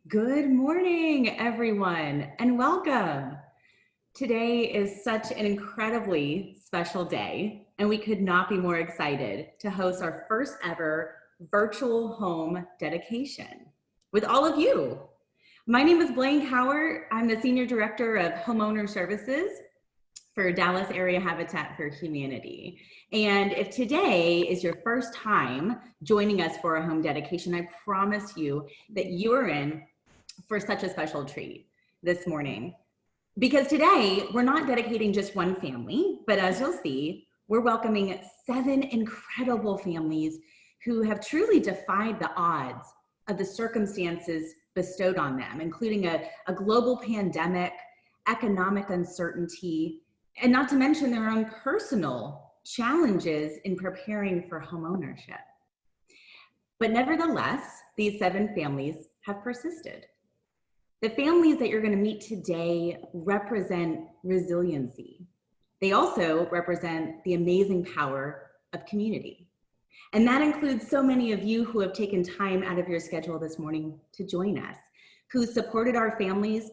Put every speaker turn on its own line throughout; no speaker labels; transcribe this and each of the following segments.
Good morning, everyone, and welcome. Today is such an incredibly special day, and we could not be more excited to host our first ever virtual home dedication with all of you. My name is Blaine Howard. I'm the Senior Director of Homeowner Services for Dallas Area Habitat for Humanity. And if today is your first time joining us for a home dedication, I promise you that you're in for such a special treat this morning. Because today, we're not dedicating just one family, but as you'll see, we're welcoming 7 incredible families who have truly defied the odds of the circumstances bestowed on them, including a global pandemic, economic uncertainty, and not to mention their own personal challenges in preparing for homeownership. But nevertheless, these 7 families have persisted. The families that you're going to meet today represent resiliency. They also represent the amazing power of community. And that includes so many of you who have taken time out of your schedule this morning to join us, who supported our families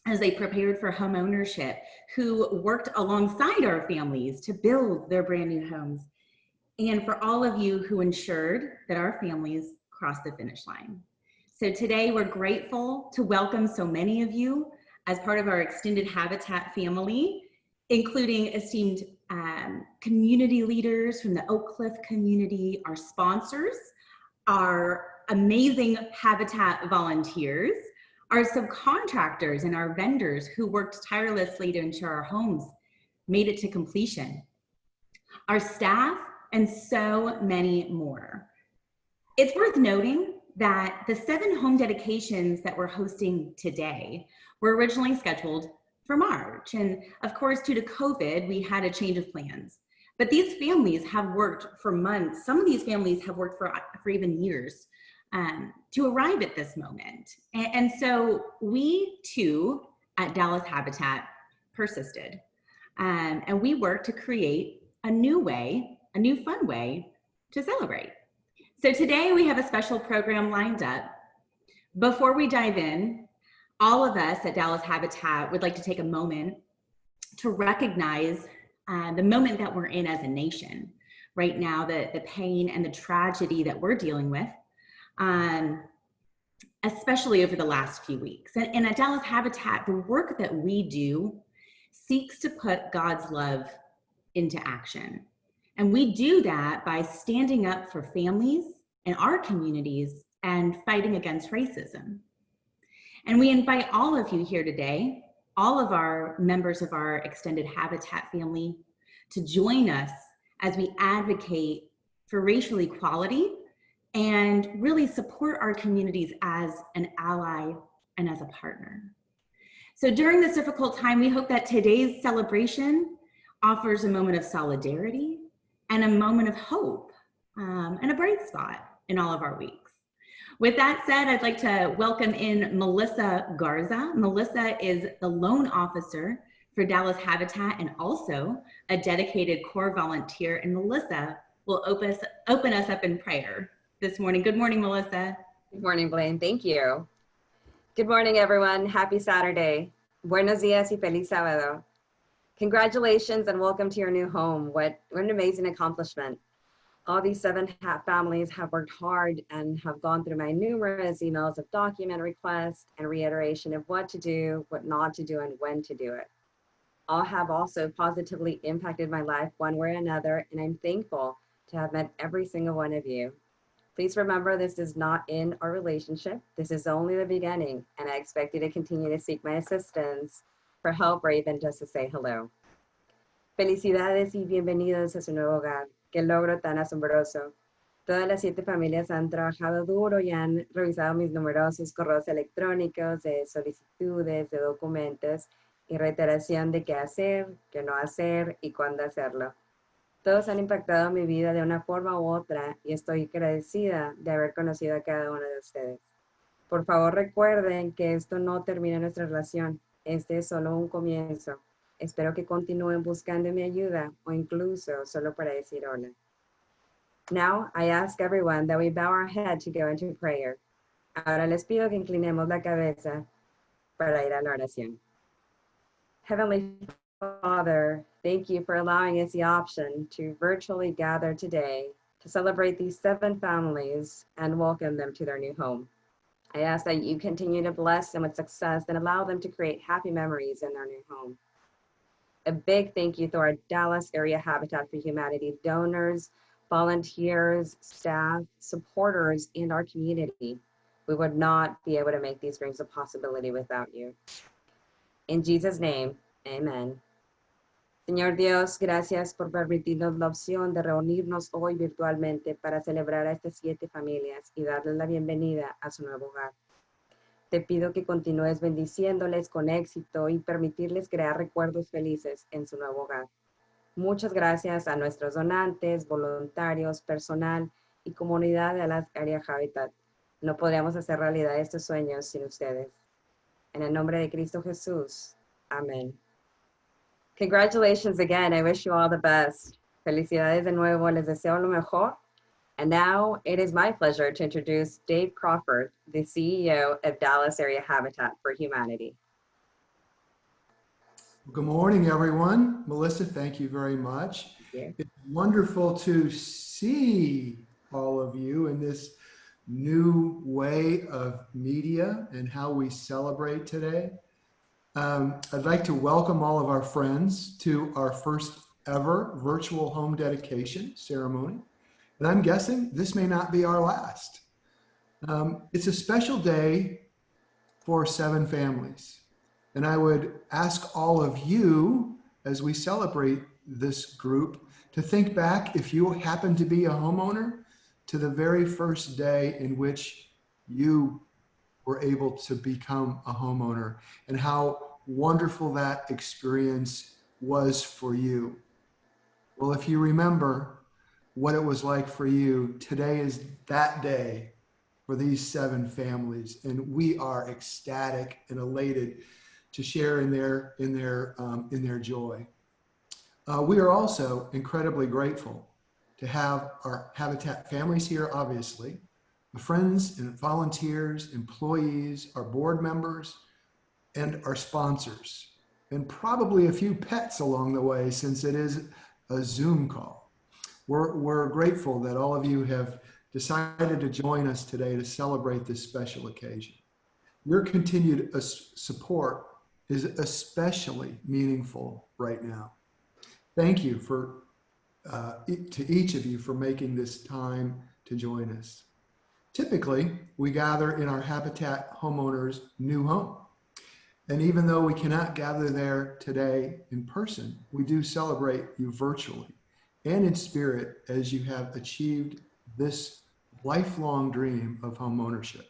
as they prepared for home ownership, who worked alongside our families to build their brand new homes, and for all of you who ensured that our families crossed the finish line. So today we're grateful to welcome so many of you as part of our extended Habitat family, including esteemed community leaders from the Oak Cliff community, our sponsors, our amazing Habitat volunteers, our subcontractors and our vendors who worked tirelessly to ensure our homes made it to completion, our staff, and so many more. It's worth noting that the 7 home dedications that we're hosting today were originally scheduled for March. And of course, due to COVID, we had a change of plans. But these families have worked for months. Some of these families have worked for even years to arrive at this moment. And so we too, at Dallas Habitat, persisted. And we worked to create a new way, a new fun way to celebrate. So today we have a special program lined up. Before we dive in, all of us at Dallas Habitat would like to take a moment to recognize the moment that we're in as a nation right now, the pain and the tragedy that we're dealing with, especially over the last few weeks. And at Dallas Habitat, the work that we do seeks to put God's love into action. And we do that by standing up for families in our communities and fighting against racism. And we invite all of you here today, all of our members of our extended Habitat family, to join us as we advocate for racial equality and really support our communities as an ally and as a partner. So during this difficult time, we hope that today's celebration offers a moment of solidarity and a moment of hope and a bright spot in all of our weeks. With that said, I'd like to welcome in Melissa Garza. Melissa is the loan officer for Dallas Habitat and also a dedicated core volunteer. And Melissa will open us up in prayer this morning. Good morning, Melissa.
Good morning, Blaine. Thank you. Good morning, everyone. Happy Saturday. Buenos días y feliz sábado. Congratulations and welcome to your new home. What an amazing accomplishment. All these 7 families have worked hard and have gone through my numerous emails of document requests and reiteration of what to do, what not to do, and when to do it. All have also positively impacted my life one way or another, and I'm thankful to have met every single one of you. Please remember, this is not in our relationship. This is only the beginning, and I expect you to continue to seek my assistance for help or even just to say hello. Felicidades y bienvenidos a su nuevo hogar. Qué logro tan asombroso. Todas las 7 familias han trabajado duro y han revisado mis numerosos correos electrónicos de solicitudes, de documentos y reiteración de qué hacer, qué no hacer y cuándo hacerlo. Todos han impactado mi vida de una forma u otra y estoy agradecida de haber conocido a cada uno de ustedes. Por favor, recuerden que esto no termina nuestra relación. Este es solo un comienzo. Espero que continúen buscando mi ayuda o incluso solo para decir hola. Now, I ask everyone that we bow our head to go into prayer. Ahora les pido que inclinemos la cabeza para ir a la oración. Heavenly Father, thank you for allowing us the option to virtually gather today to celebrate these 7 families and welcome them to their new home. I ask that you continue to bless them with success and allow them to create happy memories in their new home. A big thank you to our Dallas area Habitat for Humanity donors, volunteers, staff, supporters, and our community. We would not be able to make these dreams a possibility without you. In Jesus' name, amen. Señor Dios, gracias por permitirnos la opción de reunirnos hoy virtualmente para celebrar a estas 7 familias y darles la bienvenida a su nuevo hogar. Te pido que continúes bendiciéndoles con éxito y permitirles crear recuerdos felices en su nuevo hogar. Muchas gracias a nuestros donantes, voluntarios, personal y comunidad de Dallas Area Habitat. No podríamos hacer realidad estos sueños sin ustedes. En el nombre de Cristo Jesús. Amén. Congratulations again. I wish you all the best. Felicidades de nuevo. Les deseo lo mejor. And now it is my pleasure to introduce Dave Crawford, the CEO of Dallas Area Habitat for Humanity.
Good morning, everyone. Melissa, thank you very much. It's wonderful to see all of you in this new way of media and how we celebrate today. I'd like to welcome all of our friends to our first ever virtual home dedication ceremony. And I'm guessing this may not be our last. It's a special day for 7 families. And I would ask all of you, as we celebrate this group, to think back, if you happen to be a homeowner, to the very first day in which you were able to become a homeowner and how wonderful that experience was for you. Well, if you remember what it was like for you, today is that day for these 7 families, and we are ecstatic and elated to share in their joy. We are also incredibly grateful to have our Habitat families here, obviously, the friends and volunteers, employees, our board members, and our sponsors, and probably a few pets along the way, since it is a Zoom call. We're grateful that all of you have decided to join us today to celebrate this special occasion. Your continued support is especially meaningful right now. Thank you to each of you for making this time to join us. Typically, we gather in our Habitat homeowners' new home. And even though we cannot gather there today in person, we do celebrate you virtually and in spirit as you have achieved this lifelong dream of home ownership.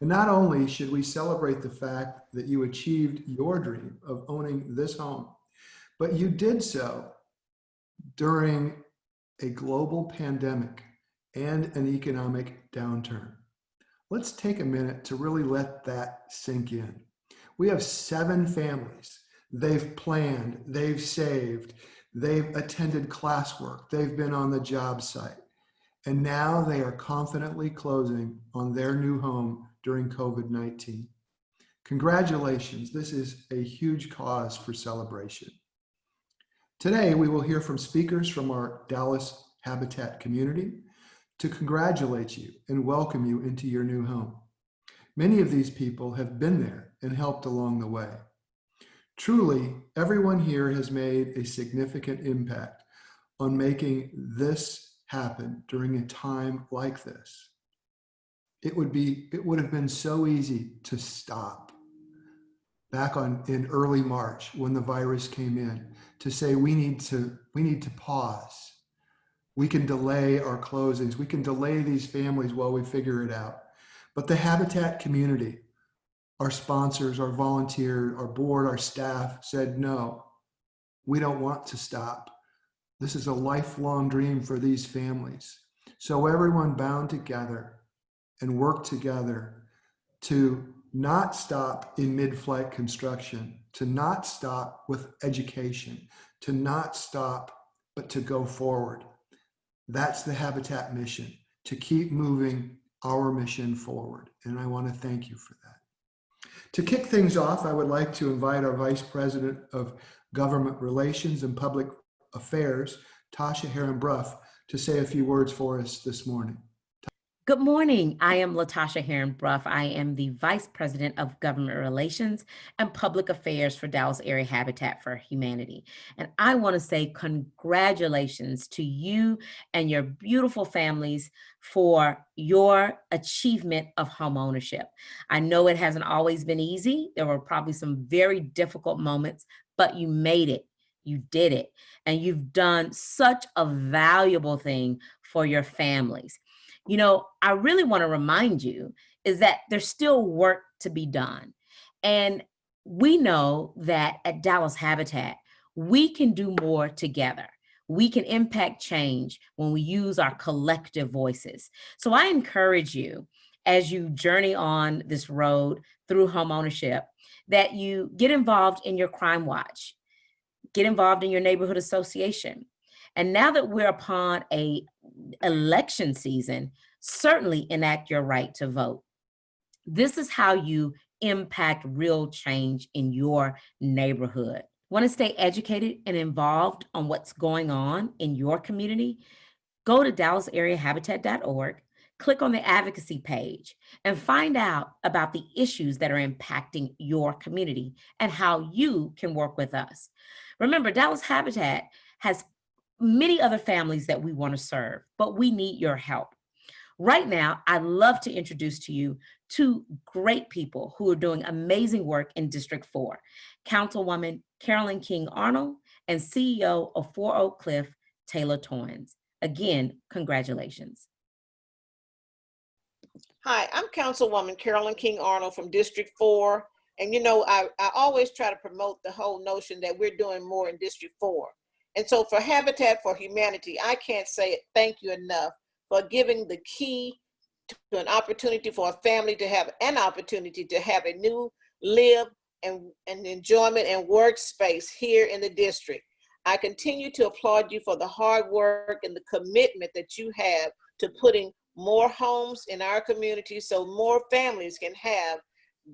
And not only should we celebrate the fact that you achieved your dream of owning this home, but you did so during a global pandemic and an economic downturn. Let's take a minute to really let that sink in. We have 7 families. They've planned, they've saved, they've attended classwork, they've been on the job site, and now they are confidently closing on their new home during COVID-19. Congratulations, this is a huge cause for celebration. Today, we will hear from speakers from our Dallas Habitat community to congratulate you and welcome you into your new home. Many of these people have been there and helped along the way. Truly, everyone here has made a significant impact on making this happen during a time like this. It would have been so easy to stop back in early March when the virus came in, to say we need to pause. We can delay our closings. We can delay these families while we figure it out. But the Habitat community, our sponsors, our volunteers, our board, our staff said, no, we don't want to stop. This is a lifelong dream for these families. So everyone bound together and worked together to not stop in mid-flight construction, to not stop with education, to not stop, but to go forward. That's the Habitat mission, to keep moving our mission forward. And I want to thank you for that. To kick things off, I would like to invite our Vice President of Government Relations and Public Affairs, Tasha Heron-Bruff, to say a few words for us this morning.
Good morning. I am Latasha Heron-Bruff. I am the Vice President of Government Relations and Public Affairs for Dallas Area Habitat for Humanity. And I want to say congratulations to you and your beautiful families for your achievement of homeownership. I know it hasn't always been easy. There were probably some very difficult moments, but you made it. You did it. And you've done such a valuable thing for your families. You know, I really want to remind you is that there's still work to be done. And we know that at Dallas Habitat, we can do more together. We can impact change when we use our collective voices. So I encourage you as you journey on this road through homeownership, that you get involved in your crime watch, get involved in your neighborhood association. And now that we're upon a election season, certainly enact your right to vote. This is how you impact real change in your neighborhood. Want to stay educated and involved on what's going on in your community? Go to dallasareahabitat.org, click on the advocacy page, and find out about the issues that are impacting your community and how you can work with us. Remember, Dallas Habitat has many other families that we want to serve, but we need your help. Right now, I'd love to introduce to you two great people who are doing amazing work in District 4, Councilwoman Carolyn King Arnold and CEO of 4 Oak Cliff, Taylor Toynes. Again, congratulations.
Hi, I'm Councilwoman Carolyn King Arnold from District 4. And you know, I always try to promote the whole notion that we're doing more in District 4. And so for Habitat for Humanity, I can't say thank you enough for giving the key to an opportunity for a family to have an opportunity to have a new live and enjoyment and workspace here in the district. I continue to applaud you for the hard work and the commitment that you have to putting more homes in our community so more families can have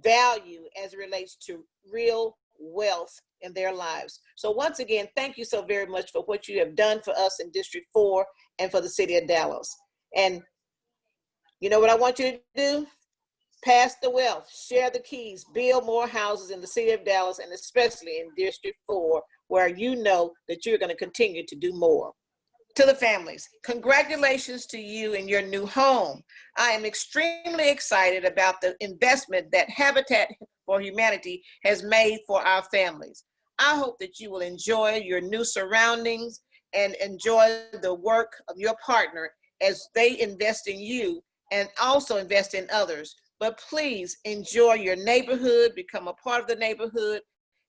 value as it relates to real wealth in their lives. So once again, thank you so very much for what you have done for us in District 4 and for the city of Dallas. And you know what I want you to do? Pass the wealth, share the keys, build more houses in the city of Dallas, and especially in District 4, where you know that you're going to continue to do more. To the families, congratulations to you in your new home. I am extremely excited about the investment that Habitat for Humanity has made for our families. I hope that you will enjoy your new surroundings and enjoy the work of your partner as they invest in you and also invest in others. But please enjoy your neighborhood, become a part of the neighborhood,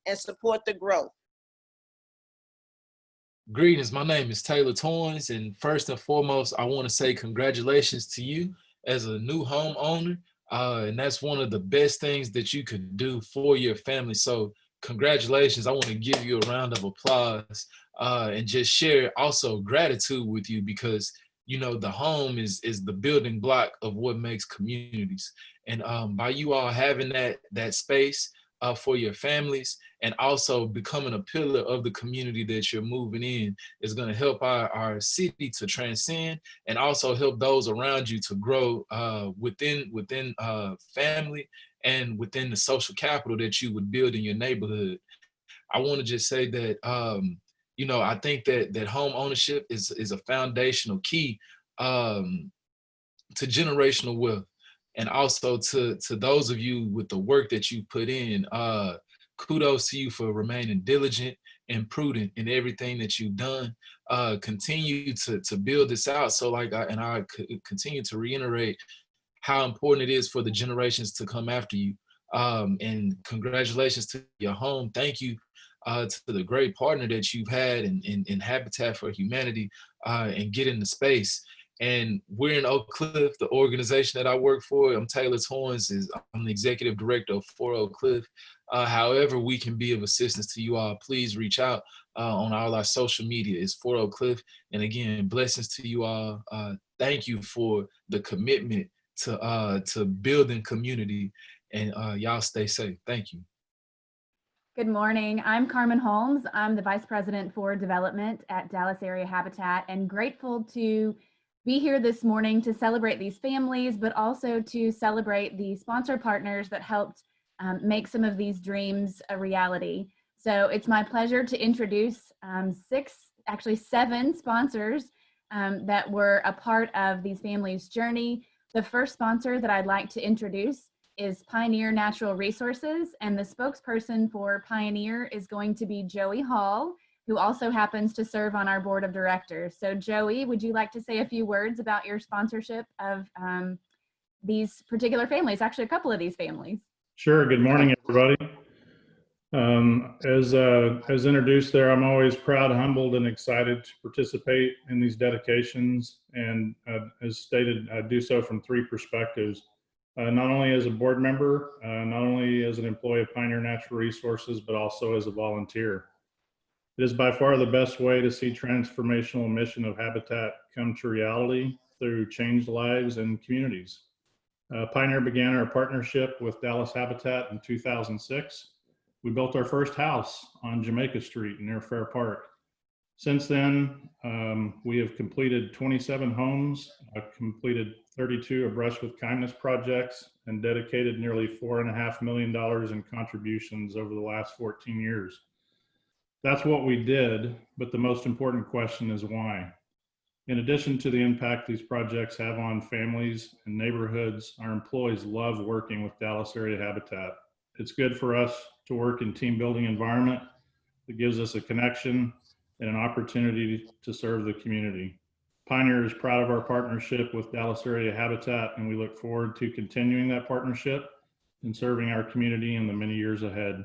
and support the growth.
Greetings, my name is Taylor Toynes, and first and foremost, I want to say congratulations to you as a new homeowner, and that's one of the best things that you could do for your family. So congratulations. I want to give you a round of applause and just share also gratitude with you because you know the home is the building block of what makes communities, and by you all having that space for your families and also becoming a pillar of the community that you're moving in is going to help our city to transcend and also help those around you to grow within family and within the social capital that you would build in your neighborhood. I want to just say that you know, I think that home ownership is a foundational key to generational wealth. And also to those of you with the work that you put in, kudos to you for remaining diligent and prudent in everything that you've done. Continue to build this out. So I continue to reiterate how important it is for the generations to come after you. And congratulations to your home. Thank you to the great partner that you've had in Habitat for Humanity and getting the space. And we're in Oak Cliff, the organization that I work for. I'm Taylor Toynes. I'm the executive director of 4 Oak Cliff. However we can be of assistance to you all, please reach out on all our social media. It's 4 Oak Cliff. And again, blessings to you all. Thank you for the commitment to building community. And y'all stay safe. Thank you.
Good morning. I'm Carmen Holmes. I'm the Vice President for Development at Dallas Area Habitat, and grateful to be here this morning to celebrate these families, but also to celebrate the sponsor partners that helped make some of these dreams a reality. So it's my pleasure to introduce seven sponsors that were a part of these families' journey. The first sponsor that I'd like to introduce is Pioneer Natural Resources, and the spokesperson for Pioneer is going to be Joey Hall, who also happens to serve on our board of directors. So Joey, would you like to say a few words about your sponsorship of these particular families, actually a couple of these families?
Sure. Good morning, everybody. As introduced there, I'm always proud, humbled, and excited to participate in these dedications. And as stated, I do so from three perspectives. Not only as a board member, not only as an employee of Pioneer Natural Resources, but also as a volunteer. It is by far the best way to see transformational mission of Habitat come to reality through changed lives and communities. Pioneer began our partnership with Dallas Habitat in 2006. We built our first house on Jamaica Street near Fair Park. Since then, we have completed 27 homes, completed 32 A Brush with Kindness projects, and dedicated nearly $4.5 million in contributions over the last 14 years. That's what we did, but the most important question is why. In addition to the impact these projects have on families and neighborhoods, our employees love working with Dallas Area Habitat. It's good for us to work in team building environment that gives us a connection and an opportunity to serve the community. Pioneer is proud of our partnership with Dallas Area Habitat, and we look forward to continuing that partnership and serving our community in the many years ahead.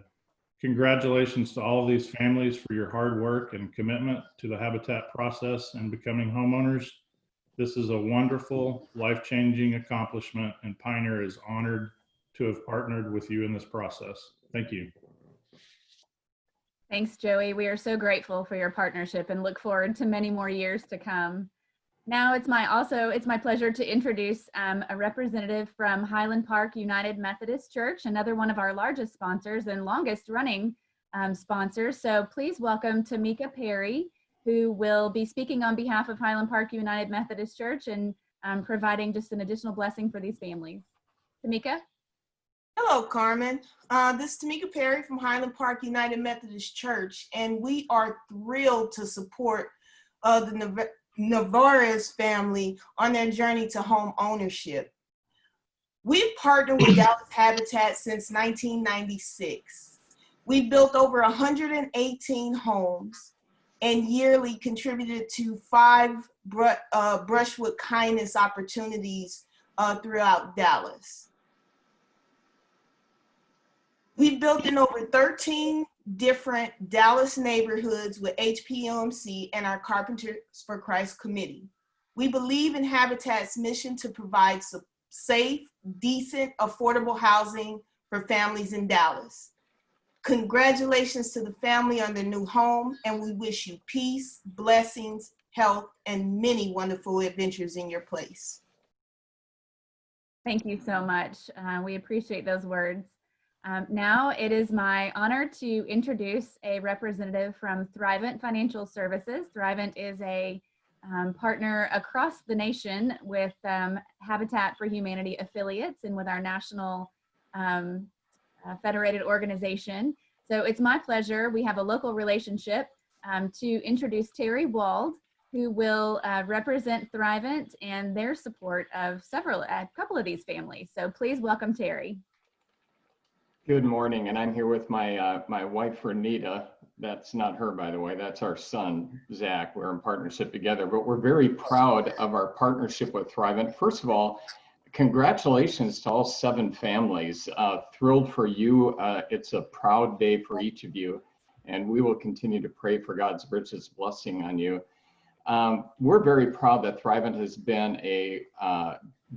Congratulations to all of these families for your hard work and commitment to the Habitat process and becoming homeowners. This is a wonderful, life-changing accomplishment, and Pioneer is honored to have partnered with you in this process. Thank you.
Thanks, Joey. We are so grateful for your partnership and look forward to many more years to come. Now it's my pleasure to introduce a representative from Highland Park United Methodist Church, another one of our largest sponsors and longest running sponsors. So please welcome Tamika Perry, who will be speaking on behalf of Highland Park United Methodist Church and providing just an additional blessing for these families. Tamika?
Hello, Carmen. This is Tamika Perry from Highland Park United Methodist Church, and we are thrilled to support the Navarez family on their journey to home ownership. We've partnered with Dallas Habitat since 1996. We built over 118 homes and yearly contributed to 5 Brush with Kindness opportunities throughout Dallas. We've built in over 13 different Dallas neighborhoods with HPMC and our Carpenters for Christ committee. We believe in Habitat's mission to provide safe, decent, affordable housing for families in Dallas. Congratulations to the family on their new home, and we wish you peace, blessings, health, and many wonderful adventures in your place.
Thank you so much. We appreciate those words. Now it is my honor to introduce a representative from Thrivent Financial Services. Thrivent is a partner across the nation with Habitat for Humanity affiliates and with our national federated organization. So it's my pleasure, we have a local relationship, to introduce Terry Wold, who will represent Thrivent and their support of a couple of these families. So please welcome Terry.
Good morning, and I'm here with my my wife, Renita. That's not her, by the way. That's our son, Zach. We're in partnership together, but we're very proud of our partnership with Thrivent. First of all, congratulations to all 7 families. Thrilled for you. It's a proud day for each of you, and we will continue to pray for God's richest blessing on you. We're very proud that Thrivent has been a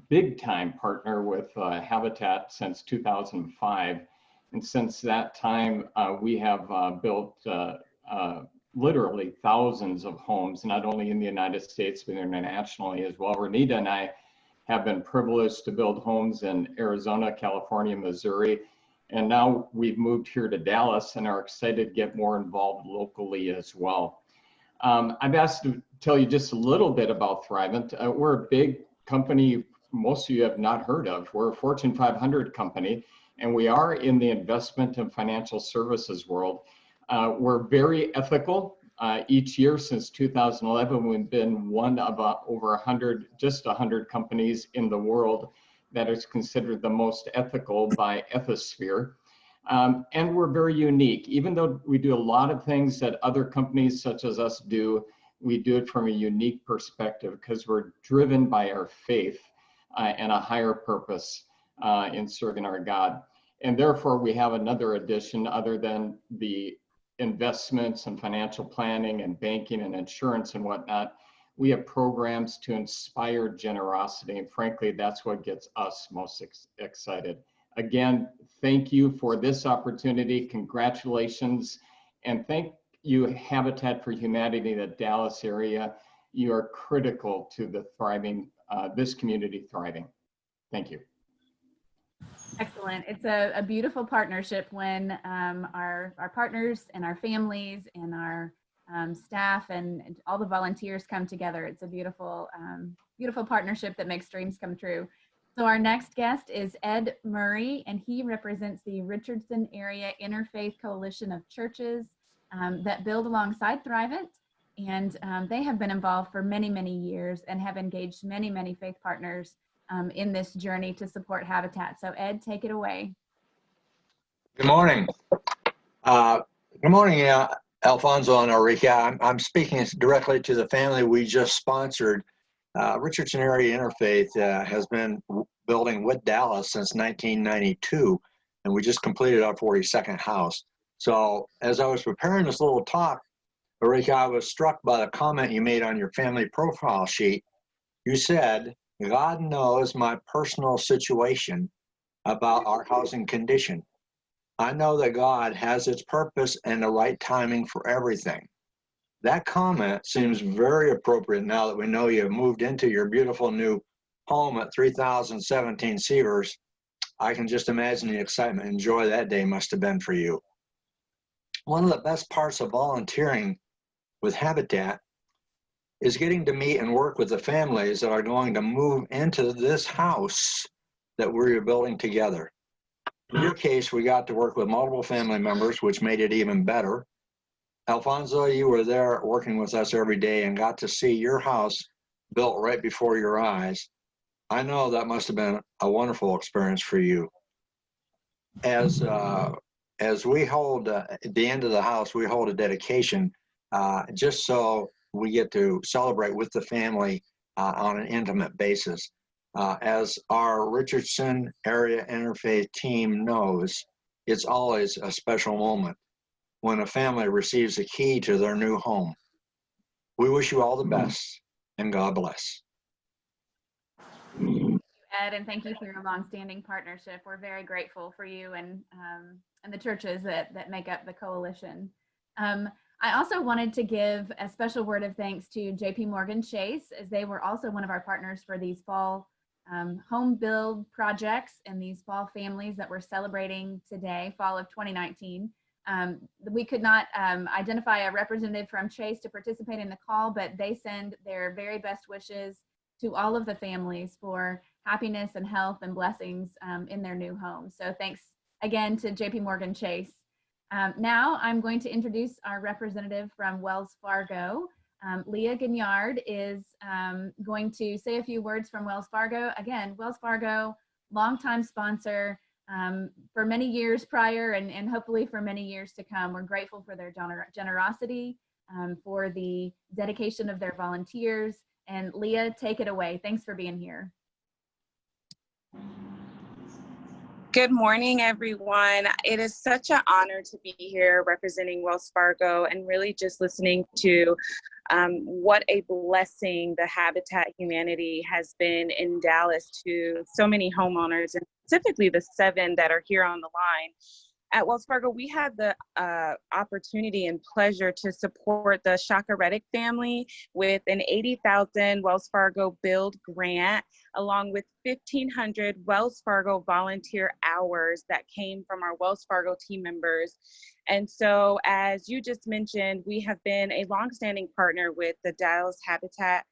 big time partner with Habitat since 2005. And since that time, we have built literally thousands of homes, not only in the United States, but internationally as well. Renita and I have been privileged to build homes in Arizona, California, Missouri, and now we've moved here to Dallas and are excited to get more involved locally as well. I've asked to tell you just a little bit about Thrivent. We're a big company most of you have not heard of. We're a Fortune 500 company, and we are in the investment and financial services world. We're very ethical. Each year since 2011, we've been one of over 100, just 100 companies in the world that is considered the most ethical by Ethisphere. And we're very unique. Even though we do a lot of things that other companies such as us do, we do it from a unique perspective because we're driven by our faith and a higher purpose in serving our God. And therefore, we have another addition other than the investments and financial planning and banking and insurance and whatnot. We have programs to inspire generosity. And frankly, that's what gets us most excited. Again, thank you for this opportunity. Congratulations. And thank you, Habitat for Humanity, the Dallas area. You are critical to the thriving, this community thriving. Thank you.
Excellent. It's a beautiful partnership when our partners and our families and our staff and all the volunteers come together. It's a beautiful, beautiful partnership that makes dreams come true. So our next guest is Ed Murray, and he represents the Richardson Area Interfaith Coalition of Churches that build alongside Thrivent. And they have been involved for many, many years and have engaged many, many faith partners in this journey to support Habitat. So Ed, take it away.
Good morning. Good morning, Alfonso and Ulrika. I'm speaking directly to the family we just sponsored. Richardson Area Interfaith has been building with Dallas since 1992, and we just completed our 42nd house. So as I was preparing this little talk, Ulrika, I was struck by the comment you made on your family profile sheet. You said, God knows my personal situation about our housing condition. I know that God has its purpose and the right timing for everything. That comment seems very appropriate now that we know you have moved into your beautiful new home at 3017 Severs. I can just imagine the excitement and joy that day must have been for you. One of the best parts of volunteering with Habitat is getting to meet and work with the families that are going to move into this house that we're building together. In your case, we got to work with multiple family members, which made it even better. Alfonso, you were there working with us every day and got to see your house built right before your eyes. I know that must have been a wonderful experience for you. As we hold, at the end of the house, we hold a dedication just so we get to celebrate with the family on an intimate basis. As our Richardson Area Interfaith team knows, it's always a special moment when a family receives the key to their new home. We wish you all the best, and God bless.
Ed, and thank you for your longstanding partnership. We're very grateful for you and the churches that make up the coalition. I also wanted to give a special word of thanks to JP Morgan Chase, as they were also one of our partners for these fall home build projects and these fall families that we're celebrating today, fall of 2019. We could not identify a representative from Chase to participate in the call, but they send their very best wishes to all of the families for happiness and health and blessings in their new home. So thanks again to JP Morgan Chase. Now I'm going to introduce our representative from Wells Fargo. Leah Gignard is going to say a few words from Wells Fargo. Again, Wells Fargo, longtime sponsor for many years prior and hopefully for many years to come. We're grateful for their generosity, for the dedication of their volunteers. And Leah, take it away. Thanks for being here.
Good morning, everyone. It is such an honor to be here representing Wells Fargo and really just listening to what a blessing the Habitat Humanity has been in Dallas to so many homeowners, and specifically the 7 that are here on the line. At Wells Fargo, we had the opportunity and pleasure to support the Shaka Reddick family with an $80,000 Wells Fargo Build grant along with 1,500 Wells Fargo volunteer hours that came from our Wells Fargo team members. And so, as you just mentioned, we have been a longstanding partner with the Dallas Habitat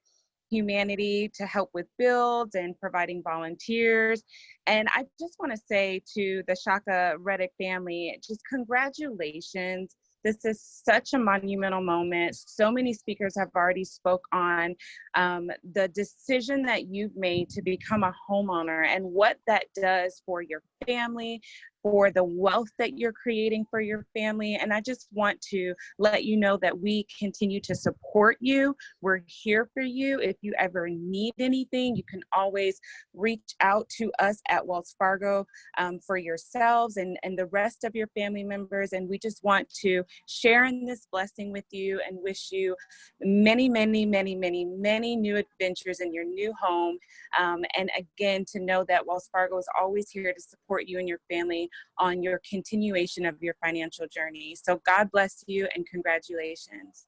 Humanity to help with builds and providing volunteers. And I just want to say to the Shaka Reddick family, just congratulations. This is such a monumental moment. So many speakers have already spoke on the decision that you've made to become a homeowner and what that does for your family, for the wealth that you're creating for your family. And I just want to let you know that we continue to support you. We're here for you. If you ever need anything, you can always reach out to us at Wells Fargo for yourselves and the rest of your family members. And we just want to share in this blessing with you and wish you many, many, many, many, many new adventures in your new home. And again, to know that Wells Fargo is always here to support you and your family on your continuation of your financial journey. So God bless you and congratulations.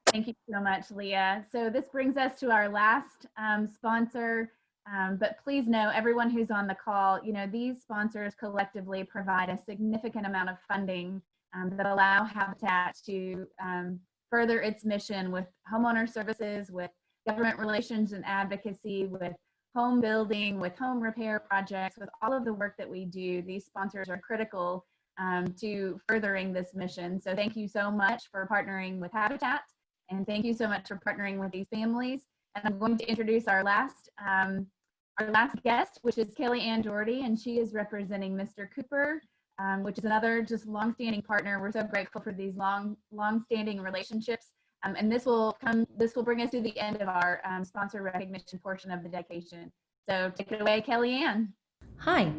Thank you so much, Leah. So this brings us to our last sponsor, but please know everyone who's on the call, you know, these sponsors collectively provide a significant amount of funding that allow Habitat to further its mission with homeowner services, with government relations and advocacy, with home building, with home repair projects, with all of the work that we do. These sponsors are critical to furthering this mission. So thank you so much for partnering with Habitat, and thank you so much for partnering with these families. And I'm going to introduce our last guest, which is Kelly Ann Doherty, and she is representing Mr. Cooper, which is another just longstanding partner. We're so grateful for these long-standing relationships. And this will bring us to the end of our sponsor recognition portion of the dedication. So take it away, Kelly Ann.
Hi,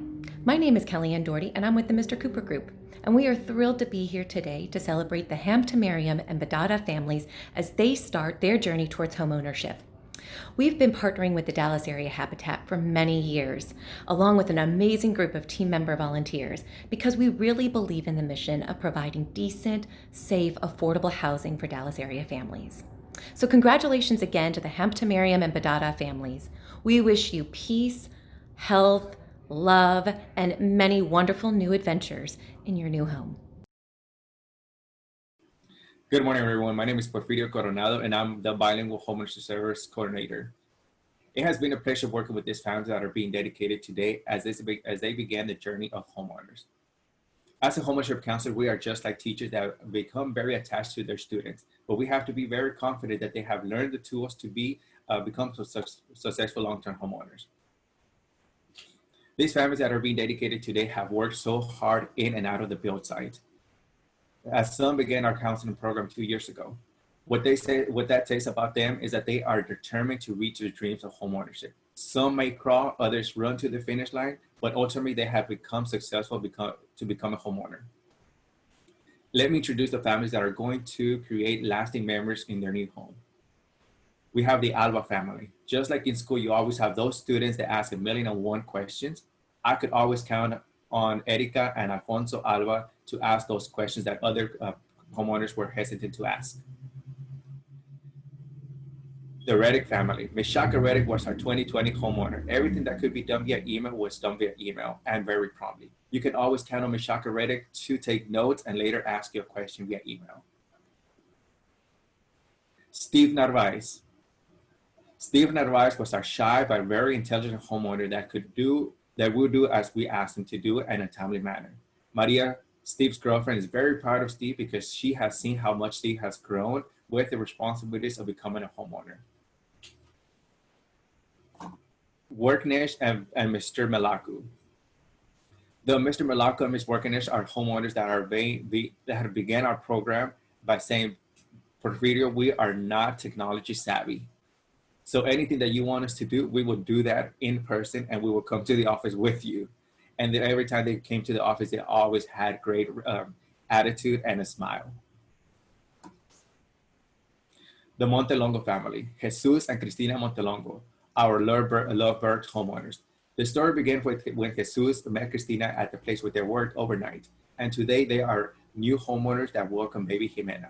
my name is Kelly Ann Doherty, and I'm with the Mr. Cooper Group. And we are thrilled to be here today to celebrate the Hamtamariam and Badada families as they start their journey towards homeownership. We've been partnering with the Dallas Area Habitat for many years, along with an amazing group of team member volunteers, because we really believe in the mission of providing decent, safe, affordable housing for Dallas area families. So congratulations again to the Hamtamariam and Badada families. We wish you peace, health, love, and many wonderful new adventures in your new home.
Good morning, everyone. My name is Porfirio Coronado, and I'm the Bilingual Homeowner Service Coordinator. It has been a pleasure working with these families that are being dedicated today as they began the journey of homeowners. As a homeownership counselor, we are just like teachers that become very attached to their students, but we have to be very confident that they have learned the tools to become successful long-term homeowners. These families that are being dedicated today have worked so hard in and out of the build site. As some began our counseling program 2 years ago, what that says about them is that they are determined to reach their dreams of homeownership. Some may crawl, others run to the finish line, but ultimately they have become successful to become a homeowner. Let me introduce the families that are going to create lasting memories in their new home. We have the Alba family. Just like in school, you always have those students that ask 1,000,001 questions. I could always count on Erika and Alfonso Alba to ask those questions that other homeowners were hesitant to ask. The Reddick family. Ms. Shaka Reddick was our 2020 homeowner. Everything that could be done via email was done via email and very promptly. You can always count on Ms. Shaka Reddick to take notes and later ask you a question via email. Steve Narvaez. Steve Narvaez was our shy but very intelligent homeowner that will do as we asked him to do in a timely manner. Maria, Steve's girlfriend, is very proud of Steve because she has seen how much Steve has grown with the responsibilities of becoming a homeowner. Worknish and Mr. Malaku. Though Mr. Malaku and Ms. Worknish are homeowners that have began our program by saying, Porfirio, we are not technology savvy. So anything that you want us to do, we will do that in person and we will come to the office with you. And then every time they came to the office, they always had great attitude and a smile. The Montelongo family, Jesus and Cristina Montelongo, our lovebird homeowners. The story began when Jesus met Cristina at the place where they worked overnight. And today they are new homeowners that welcome baby Jimena.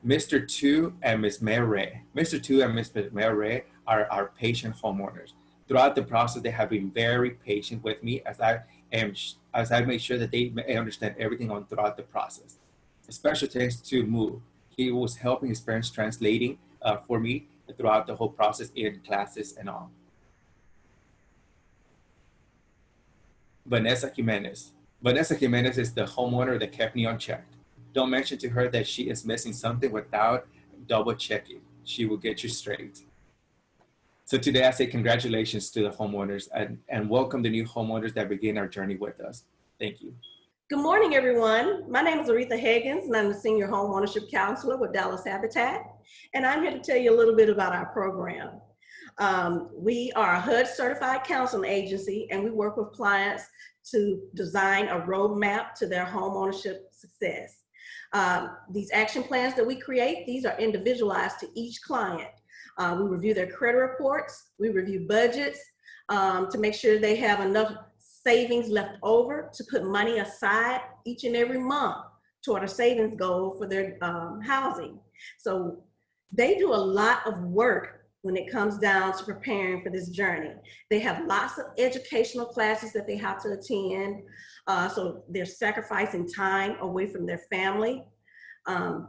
Mr. Tu and Ms. Mary. Mr. Tu and Ms. Mary are our patient homeowners. Throughout the process, they have been very patient with me as I make sure that they understand everything throughout the process. A special thanks to Mu. He was helping his parents translating for me throughout the whole process in classes and all. Vanessa Jimenez. Vanessa Jimenez is the homeowner that kept me unchecked. Don't mention to her that she is missing something without double checking. She will get you straight. So today I say congratulations to the homeowners and welcome the new homeowners that begin our journey with us. Thank you.
Good morning, everyone. My name is Aretha Higgins, and I'm the Senior Home Ownership Counselor with Dallas Habitat. And I'm here to tell you a little bit about our program. We are a HUD certified counseling agency, and we work with clients to design a roadmap to their home ownership success. These action plans that we create, these are individualized to each client. We review their credit reports, we review budgets to make sure they have enough savings left over to put money aside each and every month toward a savings goal for their housing. So they do a lot of work when it comes down to preparing for this journey. They have lots of educational classes that they have to attend. So they're sacrificing time away from their family.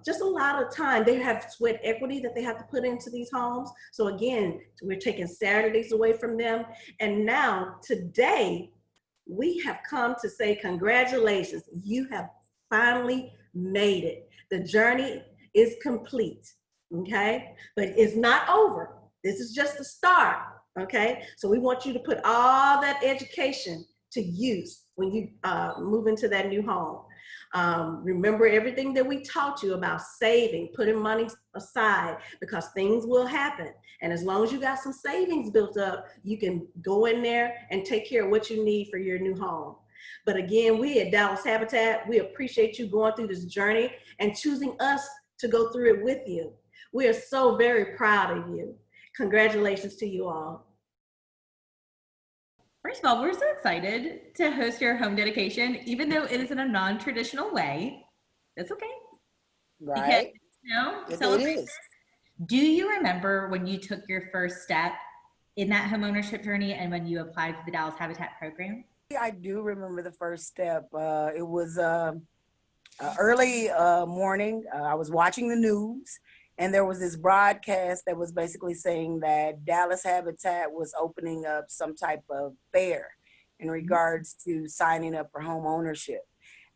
Just a lot of time. They have sweat equity that they have to put into these homes. So again, we're taking Saturdays away from them. And now today, we have come to say congratulations. You have finally made it. The journey is complete, okay? But it's not over. This is just the start, okay? So we want you to put all that education to use when you move into that new home. Remember everything that we taught you about saving, putting money aside, because things will happen. And as long as you got some savings built up, you can go in there and take care of what you need for your new home. But again, we at Dallas Habitat, we appreciate you going through this journey and choosing us to go through it with you. We are so very proud of you. Congratulations to you all.
First of all, we're so excited to host your home dedication, even though it is in a non-traditional way. That's okay.
Right.
Because,
it is.
Do you remember when you took your first step in that homeownership journey and when you applied for the Dallas Habitat program?
I do remember the first step. It was early morning. I was watching the news, and there was this broadcast that was basically saying that Dallas Habitat was opening up some type of fair in regards to signing up for home ownership.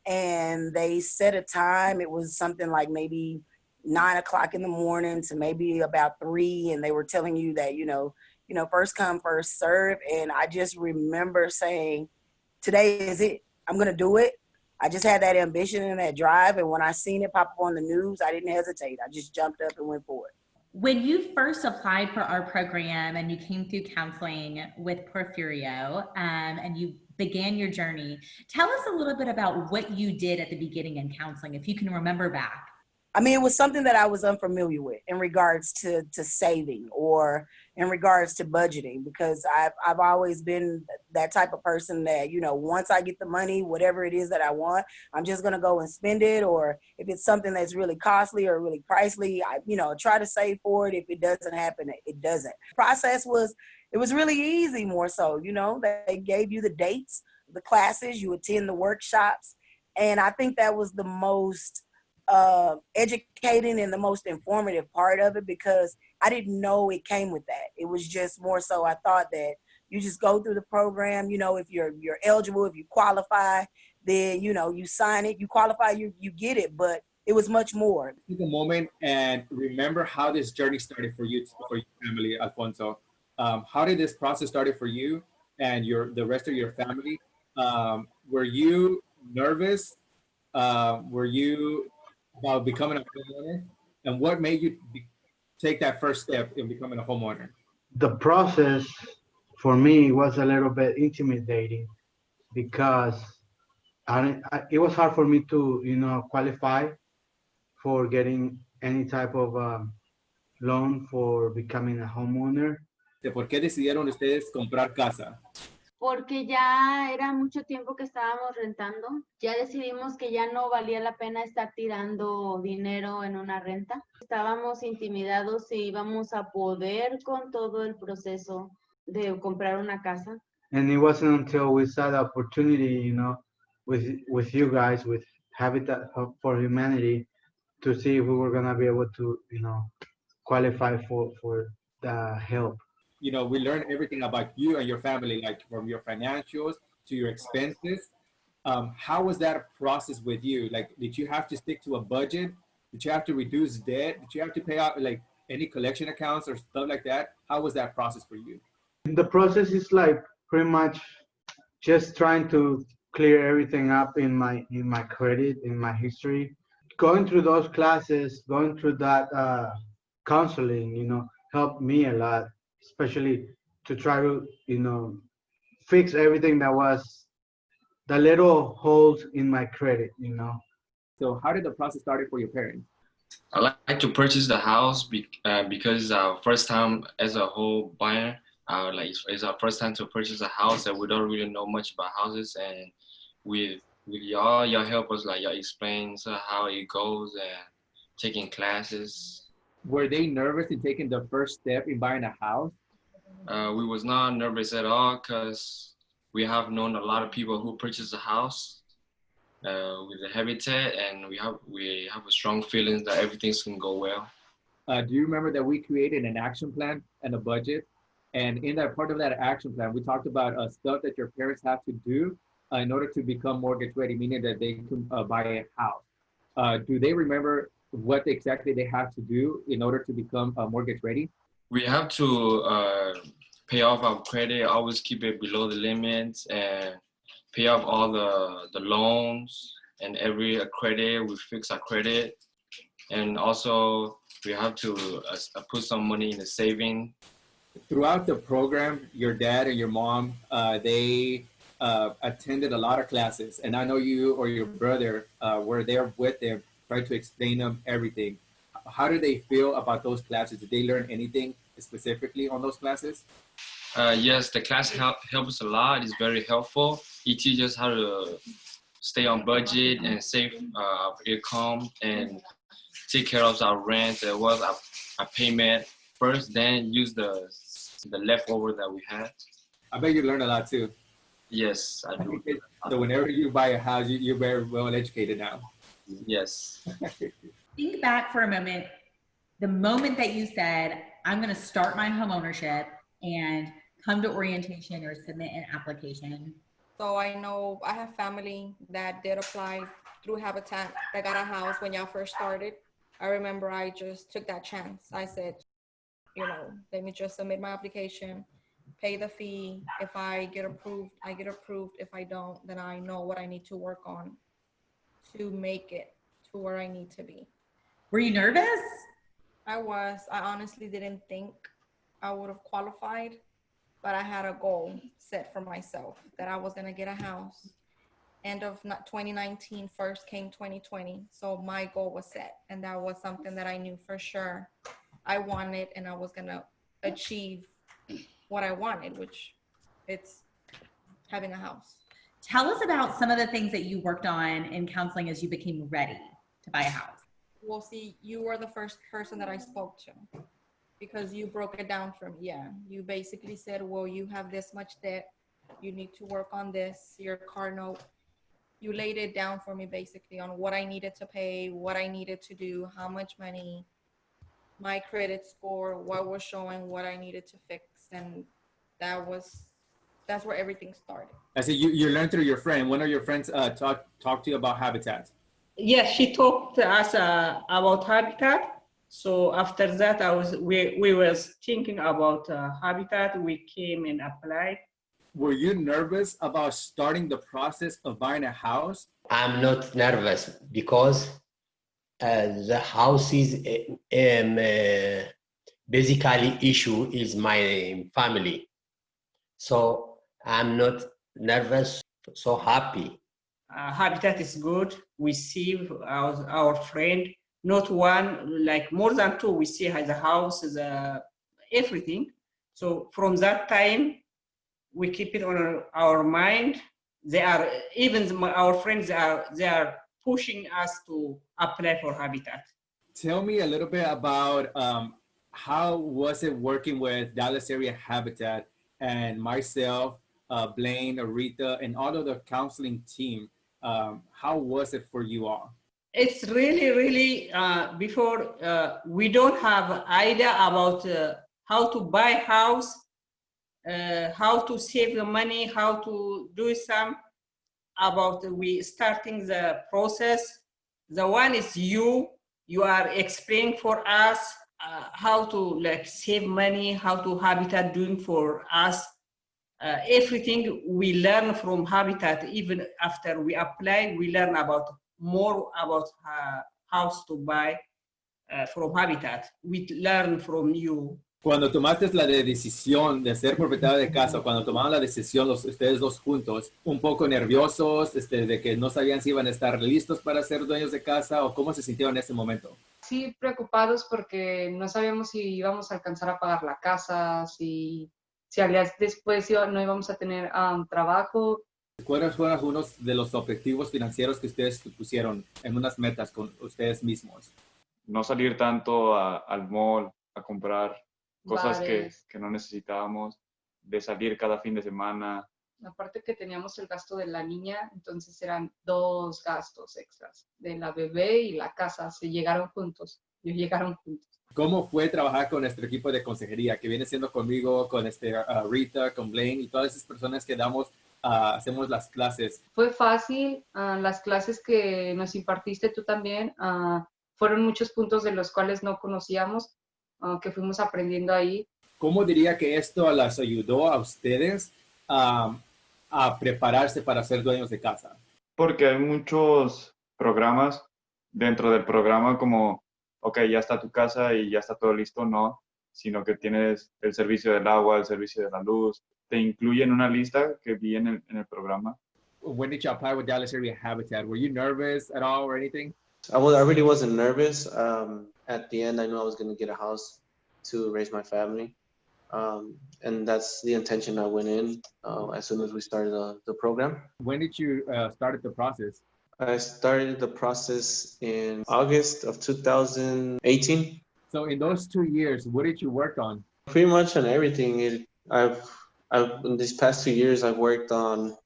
And they set a time. It was something like maybe 9 o'clock in the morning to maybe about 3. And they were telling you that, first come, first serve. And I just remember saying, today is it. I'm going to do it. I just had that ambition and that drive. And when I seen it pop up on the news, I didn't hesitate. I just jumped up and went for it.
When you first applied for our program and you came through counseling with Porfirio and you began your journey, tell us a little bit about what you did at the beginning in counseling, if you can remember back.
I mean, it was something that I was unfamiliar with in regards to saving or in regards to budgeting, because I've always been that type of person that, once I get the money, whatever it is that I want, I'm just going to go and spend it. Or if it's something that's really costly or really pricey, I try to save for it. If it doesn't happen, it doesn't. Process was really easy, more so, they gave you the dates, the classes, you attend the workshops. And I think that was the most educating and the most informative part of it, because I didn't know it came with that. It was just more so I thought that you just go through the program, if you're eligible, if you qualify, then you sign it, you qualify, you get it. But it was much more.
Take a moment and remember how this journey started for you, for your family, Alfonso. How did this process started for you and the rest of your family? Were you nervous? Were you about becoming a homeowner, and what made you take that first step in becoming a homeowner?
The process for me was a little bit intimidating because it was hard for me to qualify for getting any type of loan for becoming a homeowner.
¿Por qué decidieron ustedes comprar casa?
porque ya era mucho tiempo que estábamos rentando. Ya decidimos que ya no valía la pena estar tirando dinero en una renta. Estábamos intimidados si íbamos a poder con todo el proceso de comprar una casa.
And it wasn't until we saw the opportunity, you know, with you guys, with Habitat for Humanity, to see if we were gonna be able to, you know, qualify for the help.
You know, we learned everything about you and your family, like from your financials to your expenses. How was that process with you? Like, did you have to stick to a budget? Did you have to reduce debt? Did you have to pay out like any collection accounts or stuff like that? How was that process for you?
The process is like pretty much just trying to clear everything up in my credit, in my history. Going through those classes, going through that counseling, you know, helped me a lot, especially to try to, you know, fix everything that was the little holes in my credit, you know.
So how did the process start for your parents?
I like to purchase the house because it's our first time as a whole buyer. It's our first time to purchase a house, and we don't really know much about houses. And with y'all help us, like y'all explain how it goes and taking classes.
Were they nervous in taking the first step in buying a house?
We was not nervous at all because we have known a lot of people who purchased a house with the Habitat, and we have a strong feeling that everything's gonna go well.
Do you remember that we created an action plan and a budget? And in that part of that action plan, we talked about stuff that your parents have to do in order to become mortgage ready, meaning that they can buy a house. Do they remember what exactly they have to do in order to become mortgage ready?
We have to pay off our credit, always keep it below the limits, and pay off all the loans and every credit. We fix our credit. And also we have to put some money in the saving.
Throughout the program, your dad and your mom, they attended a lot of classes. And I know you or your brother were there with them, trying to explain them everything. How do they feel about those classes? Did they learn anything specifically on those classes?
Yes, the class helps a lot. It's very helpful. It teaches us how to stay on budget and save our income and take care of our rent as well as our payment first, then use the leftover that we had.
I bet you learned a lot too.
Yes, I do.
So whenever you buy a house, you're very well educated now.
Yes.
Think back for a moment, the moment that you said, I'm going to start my home ownership and come to orientation or submit an application.
So I know I have family that did apply through Habitat that got a house when y'all first started. I remember I just took that chance. I said, you know, let me just submit my application, pay the fee. If I get approved, I get approved. If I don't, then I know what I need to work on to make it to where I need to be.
Were you nervous?
I was. I honestly didn't think I would have qualified, but I had a goal set for myself that I was going to get a house. End of 2019, first came 2020. So my goal was set, and that was something that I knew for sure I wanted, and I was going to achieve what I wanted, which it's having a house.
Tell us about some of the things that you worked on in counseling as you became ready to buy a house.
Well, see, you were the first person that I spoke to because you broke it down for me. Yeah, you basically said, well, you have this much debt. You need to work on this, your car note. You laid it down for me basically on what I needed to pay, what I needed to do, how much money, my credit score, what was showing, what I needed to fix. And that's where everything started.
I said you learned through your friend. One of your friends talked to you about Habitat.
Yes, she talked to us about Habitat. So after that, we was thinking about Habitat. We came and applied.
Were you nervous about starting the process of buying a house?
I'm not nervous because the house is basically issue is my family. So I'm not nervous, so happy.
Habitat is good. We see our friend, not one, like more than two, we see the house, everything. So from that time, we keep it on our mind. They are, even our friends, they are pushing us to apply for Habitat.
Tell me a little bit about how was it working with Dallas Area Habitat and myself, Blaine, Aretha, and all of the counseling team. How was it for you all?
It's really, before we don't have idea about how to buy house, how to save the money, how to do some about we starting the process. The one is you are explaining for us how to like save money, how to Habitat doing for us. Everything we learn from Habitat, even after we apply, we learn about more about house to buy from Habitat. We learn from you.
Cuando tomaste la decisión de ser propietario de casa, cuando tomaron la decisión ustedes dos juntos, un poco nerviosos, de que no sabían si iban a estar listos para ser dueños de casa, o cómo se sintieron en ese momento?
Sí, preocupados porque no sabíamos si íbamos a alcanzar a pagar la casa, si al día después no íbamos a tener trabajo.
¿Cuáles fueron algunos de los objetivos financieros que ustedes pusieron en unas metas con ustedes mismos?
No salir tanto al mall a comprar cosas
Bares.
que no necesitábamos, de salir cada fin de semana.
Aparte que teníamos el gasto de la niña, entonces eran 2 gastos extras, de la bebé y la casa, llegaron juntos.
¿Cómo fue trabajar con nuestro equipo de consejería, que viene siendo conmigo, con Rita, con Blaine y todas esas personas que hacemos las clases?
Fue fácil, las clases que nos impartiste tú también, fueron muchos puntos de los cuales no conocíamos, que fuimos aprendiendo ahí.
¿Cómo diría que esto las ayudó a ustedes a prepararse para ser dueños de casa?
Porque hay muchos programas dentro del programa como, ok, ya está tu casa y ya está todo listo, no, sino que tienes el servicio del agua, el servicio de la luz. Te incluyen una lista que vi en el programa.
When did you apply with Dallas Area Habitat? Were you nervous at all or anything?
I really wasn't nervous. At the end, I knew I was going to get a house to raise my family. And that's the intention I went in as soon as we started the program.
When did you start the process?
I started the process in August of 2018.
So in those 2 years, what did you work on?
Pretty much on everything. In these past 2 years, I've worked on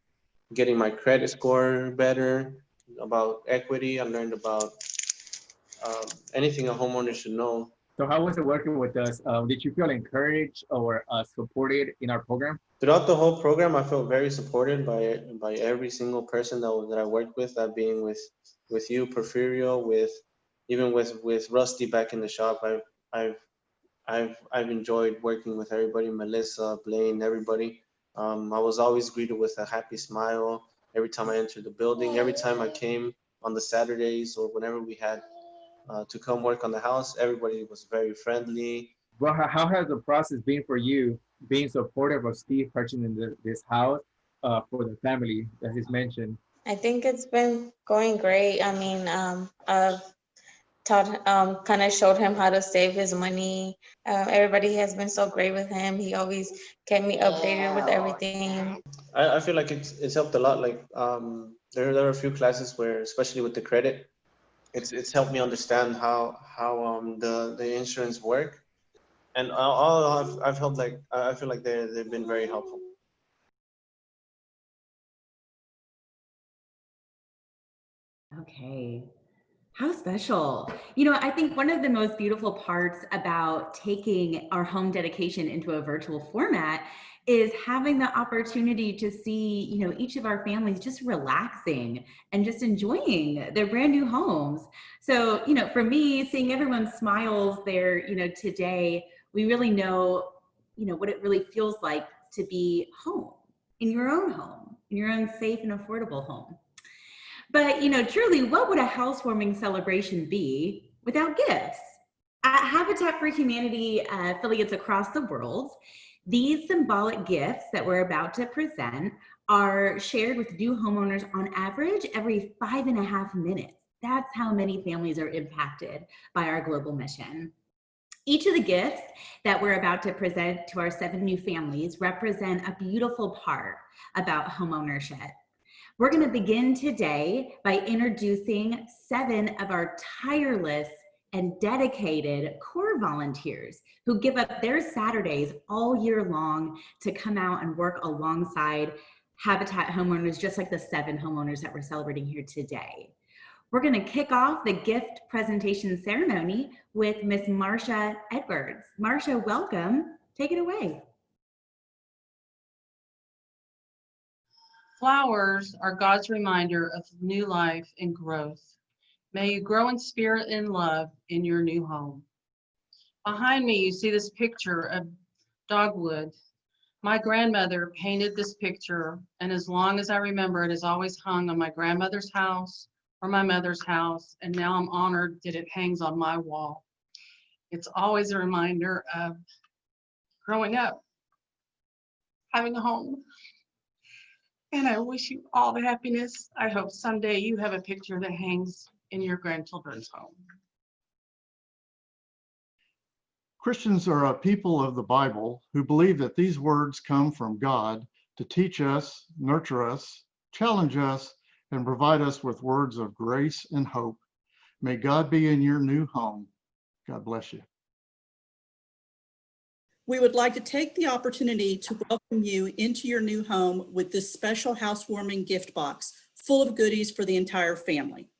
getting my credit score better, about equity. I learned about anything a homeowner should know.
So how was it working with us? Did you feel encouraged or supported in our program?
Throughout the whole program, I felt very supported by every single person that I worked with, that being with you, Porfirio, even with Rusty back in the shop. I've enjoyed working with everybody, Melissa, Blaine, everybody. I was always greeted with a happy smile every time I entered the building. Every time I came on the Saturdays or whenever we had to come work on the house, everybody was very friendly.
Well, how has the process been for you, being supportive of Steve purchasing this house for the family that he's mentioned?
I think it's been going great. I mean, I've kind of showed him how to save his money. Everybody has been so great with him. He always kept me updated with everything.
I feel like it's helped a lot. Like there are a few classes where, especially with the credit, it's helped me understand how the insurance work, and all I've helped, like I feel like they've been very helpful.
Okay. How special. You know, I think one of the most beautiful parts about taking our home dedication into a virtual format is having the opportunity to see, you know, each of our families just relaxing and just enjoying their brand new homes. So, you know, for me, seeing everyone's smiles there, you know, today, we really know, you know, what it really feels like to be home, in your own safe and affordable home. But, you know, truly, what would a housewarming celebration be without gifts? At Habitat for Humanity affiliates across the world, these symbolic gifts that we're about to present are shared with new homeowners on average every 5.5 minutes. That's how many families are impacted by our global mission. Each of the gifts that we're about to present to our 7 new families represent a beautiful part about homeownership. We're going to begin today by introducing 7 of our tireless and dedicated core volunteers who give up their Saturdays all year long to come out and work alongside Habitat homeowners, just like the 7 homeowners that we're celebrating here today. We're going to kick off the gift presentation ceremony with Miss Marsha Edwards. Marsha, welcome. Take it away.
Flowers are God's reminder of new life and growth. May you grow in spirit and love in your new home. Behind me, you see this picture of dogwood. My grandmother painted this picture, and as long as I remember, it has always hung on my grandmother's house or my mother's house, and now I'm honored that it hangs on my wall. It's always a reminder of growing up, having a home. And I wish you all the happiness. I hope someday you have a picture that hangs in your grandchildren's home.
Christians are a people of the Bible who believe that these words come from God to teach us, nurture us, challenge us, and provide us with words of grace and hope. May God be in your new home. God bless you.
We would like to take the opportunity to welcome you into your new home with this special housewarming gift box full of goodies for the entire family.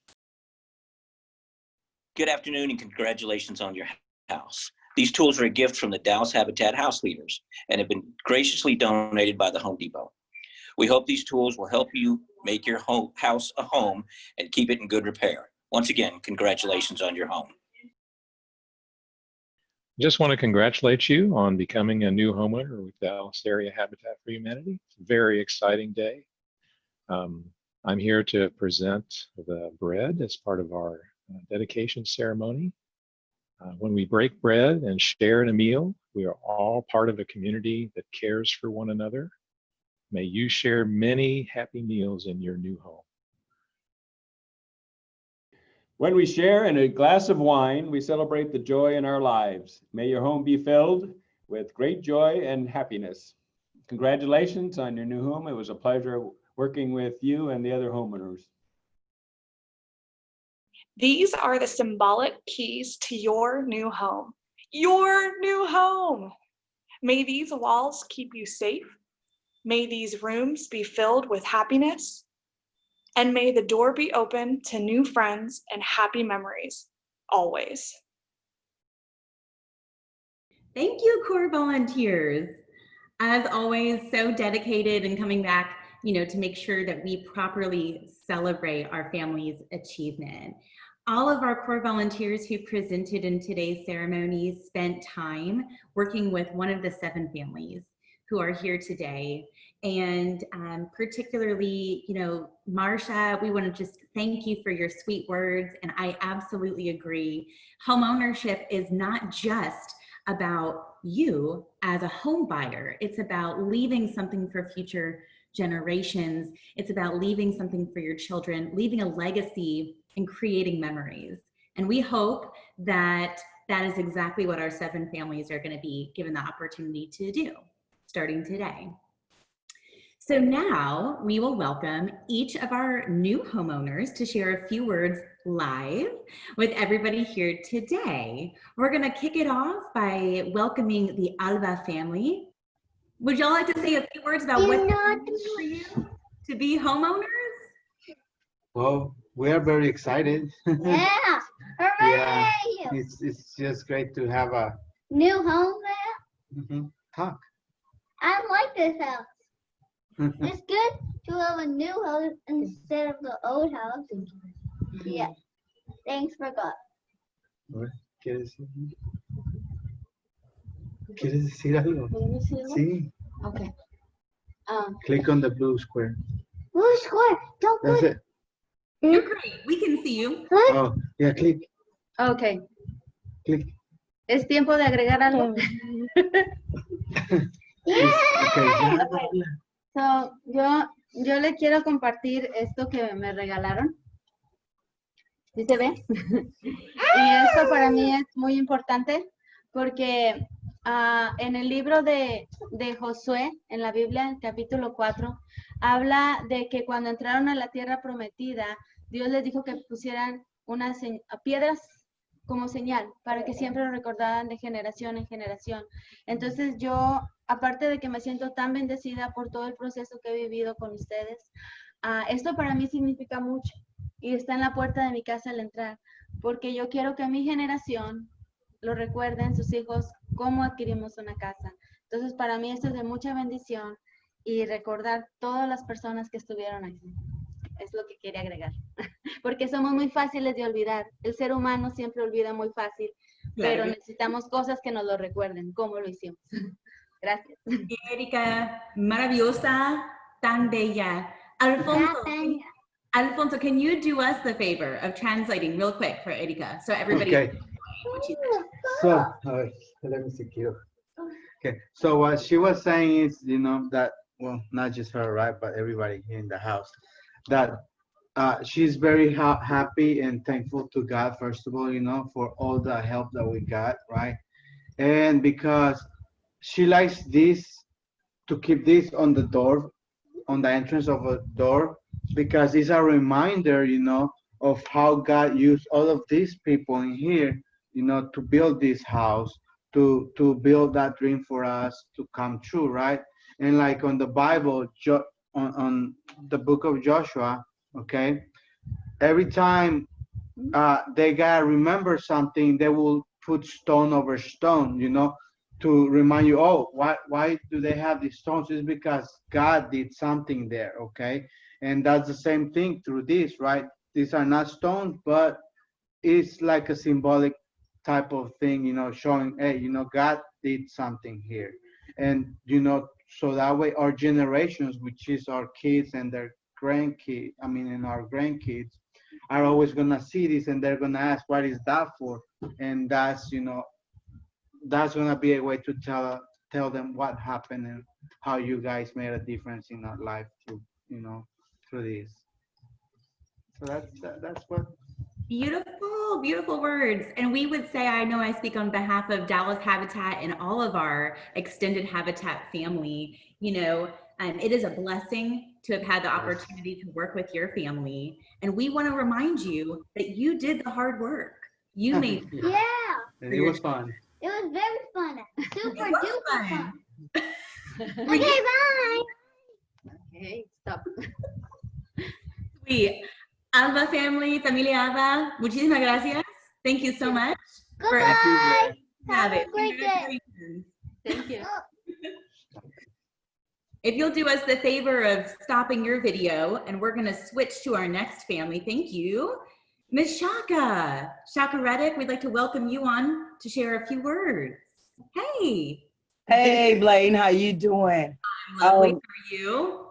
Good afternoon and congratulations on your house. These tools are a gift from the Dallas Habitat house leaders and have been graciously donated by the Home Depot. We hope these tools will help you make your house a home and keep it in good repair. Once again, congratulations on your home.
Just want to congratulate you on becoming a new homeowner with Dallas Area Habitat for Humanity. It's a very exciting day. I'm here to present the bread as part of our dedication ceremony. When we break bread and share in a meal, we are all part of a community that cares for one another. May you share many happy meals in your new home.
When we share in a glass of wine, we celebrate the joy in our lives. May your home be filled with great joy and happiness. Congratulations on your new home. It was a pleasure working with you and the other homeowners.
These are the symbolic keys to your new home. Your new home. May these walls keep you safe. May these rooms be filled with happiness. And may the door be open to new friends and happy memories, always.
Thank you, core volunteers. As always, so dedicated and coming back, to make sure that we properly celebrate our family's achievement. All of our core volunteers who presented in today's ceremony spent time working with one of the 7 families who are here today. And particularly, Marsha, we want to just thank you for your sweet words. And I absolutely agree. Homeownership is not just about you as a home buyer. It's about leaving something for future generations. It's about leaving something for your children, leaving a legacy and creating memories. And we hope that that is exactly what our 7 families are going to be given the opportunity to do starting today. So now we will welcome each of our new homeowners to share a few words live with everybody here today. We're going to kick it off by welcoming the Alva family. Would y'all like to say a few words about what it means for you to be homeowners?
Well, we are very excited.
Yeah, hooray!
Yeah, it's just great to have a
New home there?
Talk.
I like this house. It's good to have a new house instead of the old house. Yeah. Thanks for God.
¿Quieres decir algo? Sí.
Okay.
Click on the blue square.
Blue square. Don't
That's
put
it.
You're great. We can see you.
Oh, yeah, click.
Okay.
Click.
Es tiempo de agregar algo.
Okay.
So, yo le quiero compartir esto que me regalaron. ¿Sí se ve? Y esto para mí es muy importante
porque en el libro de Josué, en la Biblia, en capítulo 4, habla de que cuando entraron a la tierra prometida, Dios les dijo que pusieran piedras como señal, para que siempre lo recordaran de generación en generación. Entonces yo, aparte de que me siento tan bendecida por todo el proceso que he vivido con ustedes, esto para mí significa mucho y está en la puerta de mi casa al entrar, porque yo quiero que mi generación lo recuerden, sus hijos, cómo adquirimos una casa. Entonces para mí esto es de mucha bendición y recordar todas las personas que estuvieron aquí. Es lo que quería agregar. Porque somos muy fáciles de olvidar. El ser humano siempre olvida muy fácil, pero necesitamos cosas que nos lo recuerden, cómo lo hicimos. Gracias.
Erika, maravillosa, tan bella. Alfonso, can you do us the favor of translating real quick for Erika so everybody
Okay. So, let me see here. Okay, so what she was saying is, you know, that, well, not just her, right, but everybody here in the house, that she's very happy and thankful to God, first of all, you know, for all the help that we got, right? And because she likes this, to keep this on the door, on the entrance of a door, because it's a reminder, you know, of how God used all of these people in here, you know, to build this house, to build that dream for us to come true, right? And like on the Bible, on the book of Joshua, okay, every time they gotta remember something, they will put stone over stone, you know, to remind you, oh, why do they have these stones? It's because God did something there, okay? And that's the same thing through this, right? These are not stones, but it's like a symbolic type of thing, you know, showing, hey, you know, God did something here. And, you know, so that way our generations, which is our kids and their grandkids, and our grandkids, are always gonna see this and they're gonna ask, what is that for? And that's, you know, that's gonna be a way to tell them what happened and how you guys made a difference in our life through, you know, through this. So that's what.
Beautiful, beautiful words. And we would say, I know I speak on behalf of Dallas Habitat and all of our extended Habitat family, you know, it is a blessing to have had the opportunity to work with your family. And we want to remind you that you did the hard work. You made
Yeah.
And it was fun.
It was very fun. Super duper fun.
Okay,
bye. Okay, stop.
Sweet. Alba family, familia Alba, muchísimas gracias. Thank you so much.
Goodbye.
Have
a great day.
Thank you. If you'll do us the favor of stopping your video, and we're going to switch to our next family. Thank you. Ms. Shaka Reddick, we'd like to welcome you on to share a few words. Hey.
Hey, Blaine, how you doing?
I'm lovely. How are you?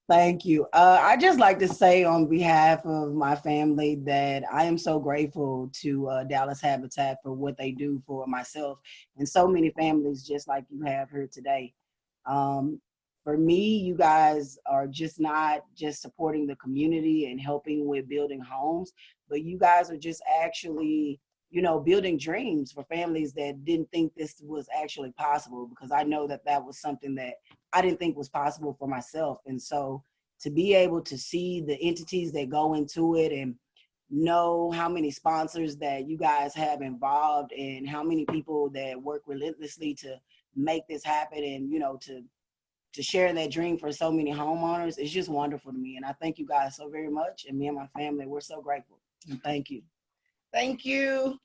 Thank you. I just like to say on behalf of my family that I am so grateful to Dallas Habitat for what they do for myself and so many families just like you have here today. For me, you guys are just not just supporting the community and helping with building homes, but you guys are just actually, you know, building dreams for families that didn't think this was actually possible, because I know that that was something that I didn't think was possible for myself. And so to be able to see the entities that go into it and know how many sponsors that you guys have involved and how many people that work relentlessly to make this happen and, you know, to share that dream for so many homeowners, it's just wonderful to me. And I thank you guys so very much. And me and my family, we're so grateful. And thank you. Thank you.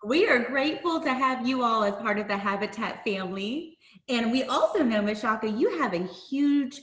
We are grateful to have you all as part of the Habitat family. And we also know, Ms. Shaka, you have a huge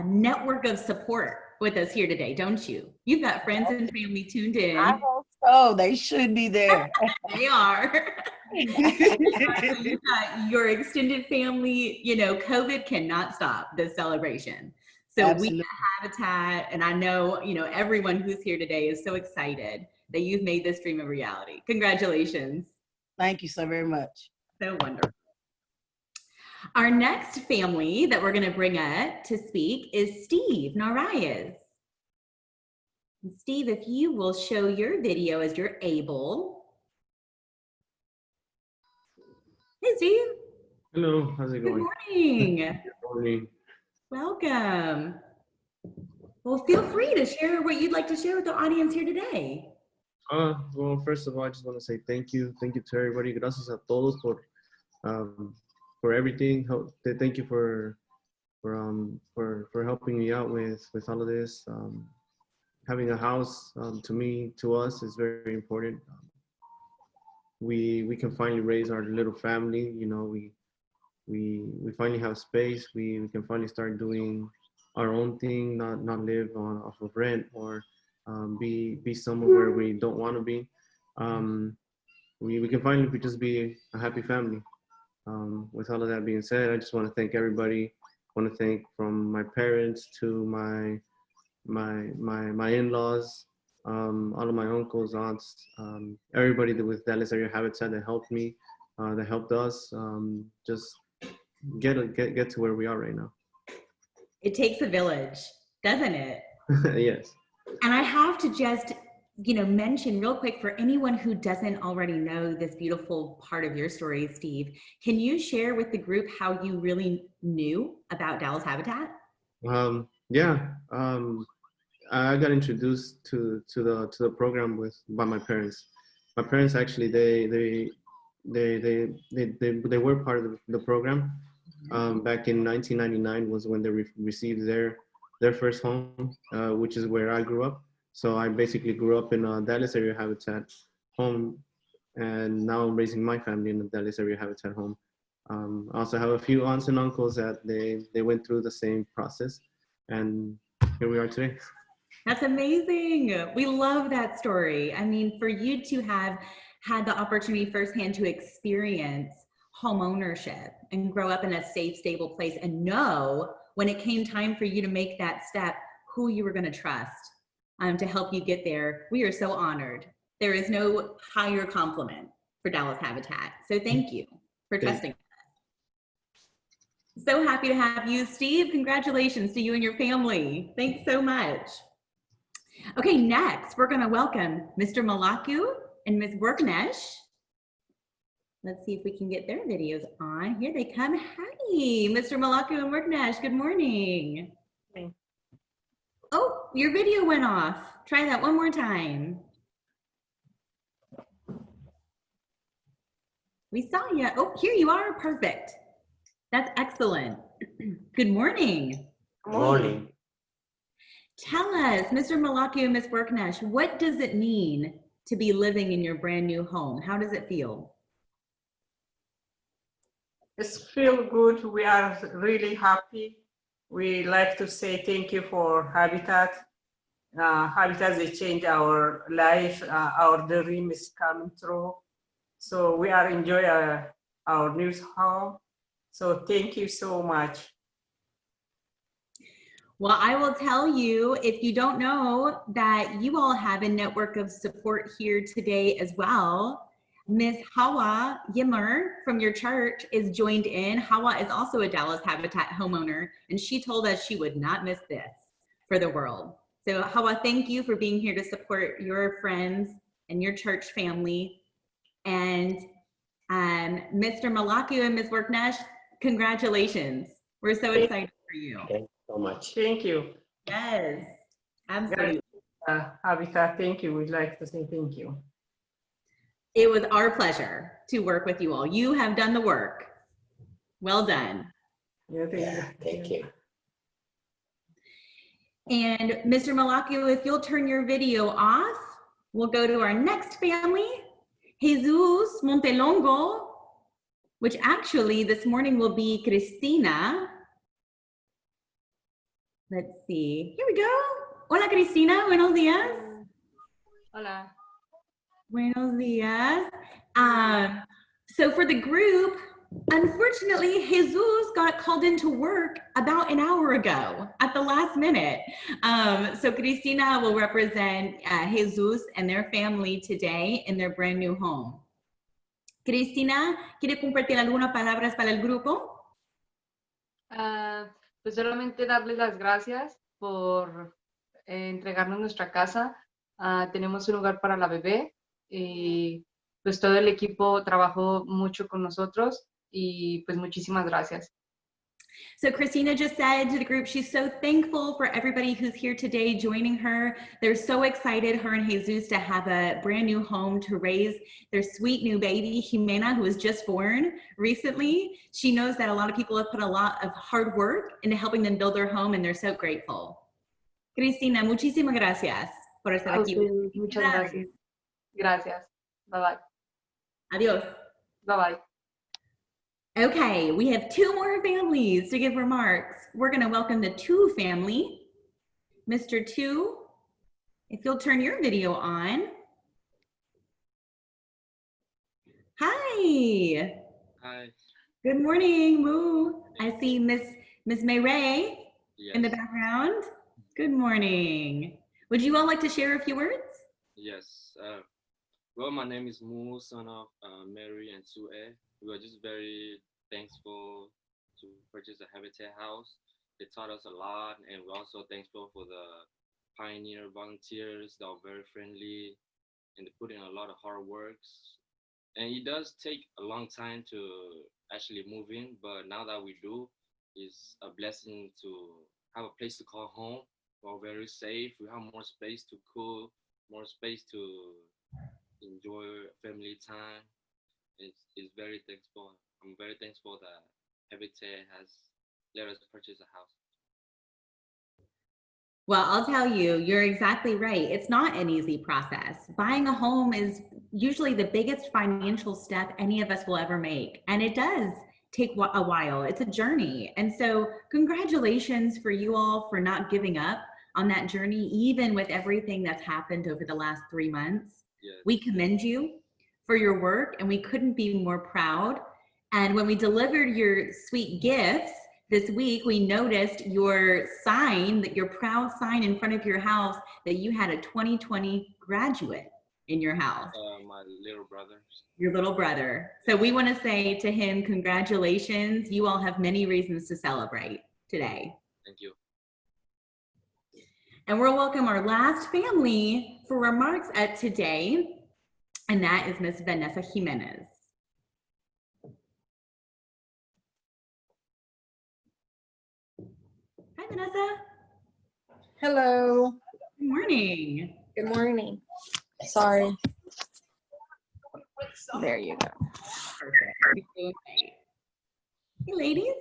network of support with us here today, don't you? You've got friends and family tuned in.
I hope so. They should be there.
They are. You've got your extended family. You know, COVID cannot stop this celebration. So
Absolutely.
We at Habitat, and I know, you know, everyone who's here today is so excited that you've made this dream a reality. Congratulations.
Thank you so very much.
So wonderful. Our next family that we're going to bring up to speak is Steve Narayez. Steve, if you will show your video as you're able. Hey, Steve.
Hello, how's it
Good
going?
morning.
Good morning.
Welcome. Well, feel free to share what you'd like to share with the audience here today.
Well, first of all, I just want to say thank you. Thank you to everybody. Gracias a todos for everything. Thank you for helping me out with all of this. Having a house, to us, is very important. We can finally raise our little family. You know, we finally have space. We can finally start doing our own thing, not live off of rent or be somewhere where we don't want to be. We can finally just be a happy family. With all of that being said, I just want to thank everybody. I want to thank from my parents to my in-laws, all of my uncles, aunts, everybody with Dallas Area Habitat that helped me, that helped us just get to where we are right now.
It takes a village, doesn't it?
Yes.
And I have to just, mention real quick for anyone who doesn't already know this beautiful part of your story, Steve, can you share with the group how you really knew about Dallas Habitat?
Yeah. I got introduced to the program by my parents. My parents actually they were part of the program. Back in 1999 was when they received their first home, which is where I grew up. So I basically grew up in a Dallas Area Habitat home, and now I'm raising my family in the Dallas Area Habitat home. I also have a few aunts and uncles that they went through the same process, and here we are today.
That's amazing. We love that story. I mean, for you to have had the opportunity firsthand to experience home ownership and grow up in a safe, stable place and know when it came time for you to make that step, who you were going to trust to help you get there. We are so honored. There is no higher compliment for Dallas Habitat. So thank you for trusting us. So happy to have you, Steve. Congratulations to you and your family. Thanks so much. Okay, next we're going to welcome Mr. Malaku and Ms. Worknesh. Let's see if we can get their videos on. Here they come. Hi, Mr. Malaku and Worknesh. Good morning.
Hey.
Oh, your video went off. Try that one more time. We saw you. Oh, here you are. Perfect. That's excellent. Good morning.
Good morning.
Tell us, Mr. Malaku and Ms. Worknesh, what does it mean to be living in your brand new home? How does it feel?
It feels good. We are really happy. We like to say thank you for Habitat. Habitat, they changed our life. Our dream is coming true. So we are enjoying our new home. So thank you so much.
Well, I will tell you, if you don't know, that you all have a network of support here today as well. Miss Hawa Yimmer from your church is joined in. Hawa is also a Dallas Habitat homeowner, and she told us she would not miss this for the world. So Hawa, thank you for being here to support your friends and your church family. And Mr. Malaku and Ms. Worknesh, congratulations. We're so excited for you.
Thank you so much.
Thank you.
Yes, absolutely.
Habitat, thank you. We'd like to say thank you.
It was our pleasure to work with you all. You have done the work. Well done.
Yeah, thank you.
And Mr. Malaku, if you'll turn your video off, we'll go to our next family, Jesus Montelongo, which actually this morning will be Cristina. Let's see. Here we go. Hola, Cristina. Buenos días.
Hola.
Buenos días. So for the group, unfortunately, Jesus got called into work about an hour ago at the last minute. So Cristina will represent Jesus and their family today in their brand new home. Cristina, ¿quiere compartir algunas palabras para el grupo?
Pues solamente darles las gracias por entregarnos nuestra casa. Tenemos un lugar para la bebé y pues todo el equipo trabajó mucho con nosotros y pues muchísimas gracias.
So Christina just said to the group, she's so thankful for everybody who's here today joining her. They're so excited, her and Jesus, to have a brand new home to raise their sweet new baby, Jimena, who was just born recently. She knows that a lot of people have put a lot of hard work into helping them build their home, and they're so grateful. Cristina, muchísimas gracias por estar
A
aquí.
ustedes, muchas gracias. Gracias. Bye bye.
Adios.
Bye bye.
Okay, we have two more families to give remarks. We're going to welcome the Tu family. Mr. Tu, if you'll turn your video on. Hi.
Hi.
Good morning, Moo. I see Miss May Ray in the
Yes.
background. Good morning. Would you all like to share a few words?
Yes. Well, my name is Moo, son of Mary and Sue. We are just very thankful to purchase a Habitat house. They taught us a lot, and we're also thankful for the pioneer volunteers that are very friendly and they put in a lot of hard works. And it does take a long time to actually move in, but now that we do, it's a blessing to have a place to call home. We're very safe. We have more space to cook, more space to enjoy family time. It's very thankful. I'm very thankful that Habitat has let us purchase a house.
Well, I'll tell you, you're exactly right. It's not an easy process. Buying a home is usually the biggest financial step any of us will ever make. And it does take a while. It's a journey. And so congratulations for you all for not giving up on that journey, even with everything that's happened over the last 3 months.
Yes.
We commend you for your work, and we couldn't be more proud. And when we delivered your sweet gifts this week, we noticed your sign, that your proud sign in front of your house, that you had a 2020 graduate in your house.
My little brother.
Your little brother. So we want to say to him, congratulations. You all have many reasons to celebrate today.
Thank you.
And we'll welcome our last family for remarks at today, and that is Miss Vanessa Jimenez. Hi, Vanessa.
Hello.
Good morning.
Good morning. Sorry. There you go.
Perfect. Hey, ladies.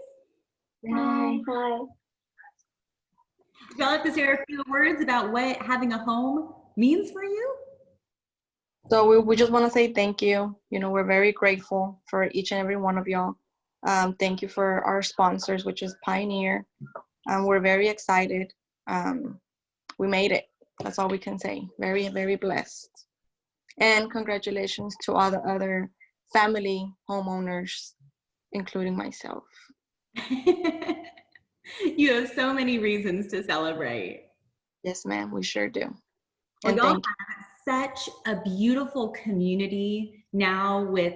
Hi.
Hi. Would y'all like to share a few words about what having a home means for you?
So we just want to say thank you. You know, we're very grateful for each and every one of y'all. Thank you for our sponsors, which is Pioneer. We're very excited. We made it. That's all we can say. Very, very blessed. And congratulations to all the other family homeowners, including myself.
You have so many reasons to celebrate.
Yes, ma'am, we sure do.
Well,
And
y'all
thank you.
have such a beautiful community now with,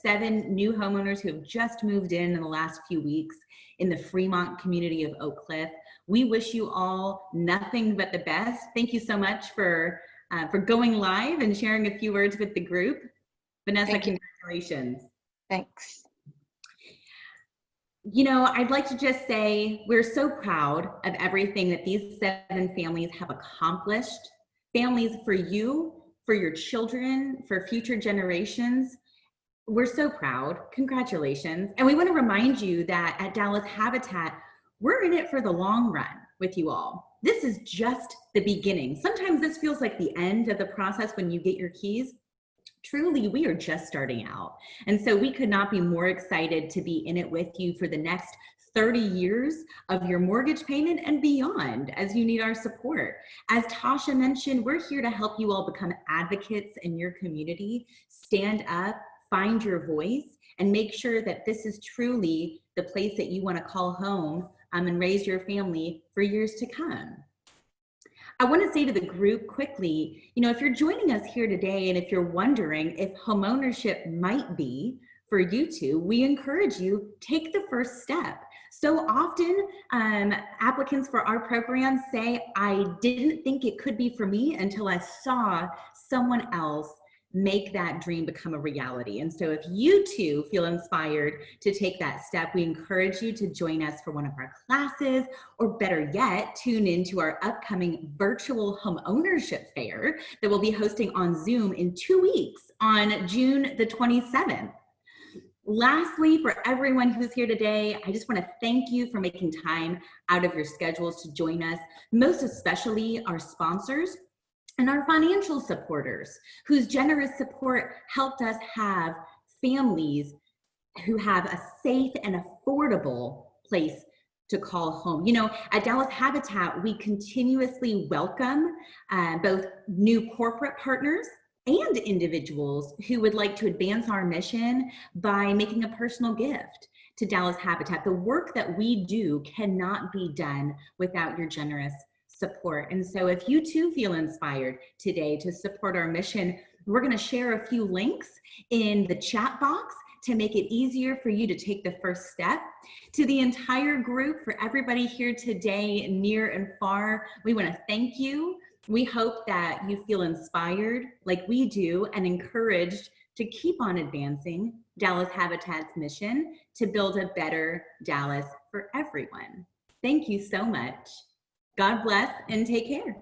7 new homeowners who have just moved in the last few weeks in the Fremont community of Oak Cliff. We wish you all nothing but the best. Thank you so much for going live and sharing a few words with the group. Vanessa, congratulations.
Thanks.
I'd like to just say we're so proud of everything that these 7 families have accomplished. Families for you, for your children, for future generations. We're so proud. Congratulations. And we want to remind you that at Dallas Habitat, we're in it for the long run with you all. This is just the beginning. Sometimes this feels like the end of the process when you get your keys. Truly, we are just starting out. And so we could not be more excited to be in it with you for the next 30 years of your mortgage payment and beyond as you need our support. As Tasha mentioned, we're here to help you all become advocates in your community, stand up, find your voice, and make sure that this is truly the place that you want to call home and raise your family for years to come. I want to say to the group quickly, if you're joining us here today and if you're wondering if homeownership might be for you two, we encourage you, take the first step. So often applicants for our program say, I didn't think it could be for me until I saw someone else make that dream become a reality. And so if you too feel inspired to take that step, we encourage you to join us for one of our classes, or better yet, tune into our upcoming virtual home ownership fair that we'll be hosting on Zoom in 2 weeks on June the 27th. Lastly, for everyone who's here today, I just want to thank you for making time out of your schedules to join us, most especially our sponsors and our financial supporters, whose generous support helped us have families who have a safe and affordable place to call home. You know, at Dallas Habitat, we continuously welcome both new corporate partners and individuals who would like to advance our mission by making a personal gift to Dallas Habitat. The work that we do cannot be done without your generous support. And so if you too feel inspired today to support our mission, we're going to share a few links in the chat box to make it easier for you to take the first step. To the entire group, for everybody here today, near and far, we want to thank you. We hope that you feel inspired like we do and encouraged to keep on advancing Dallas Habitat's mission to build a better Dallas for everyone. Thank you so much. God bless and take care.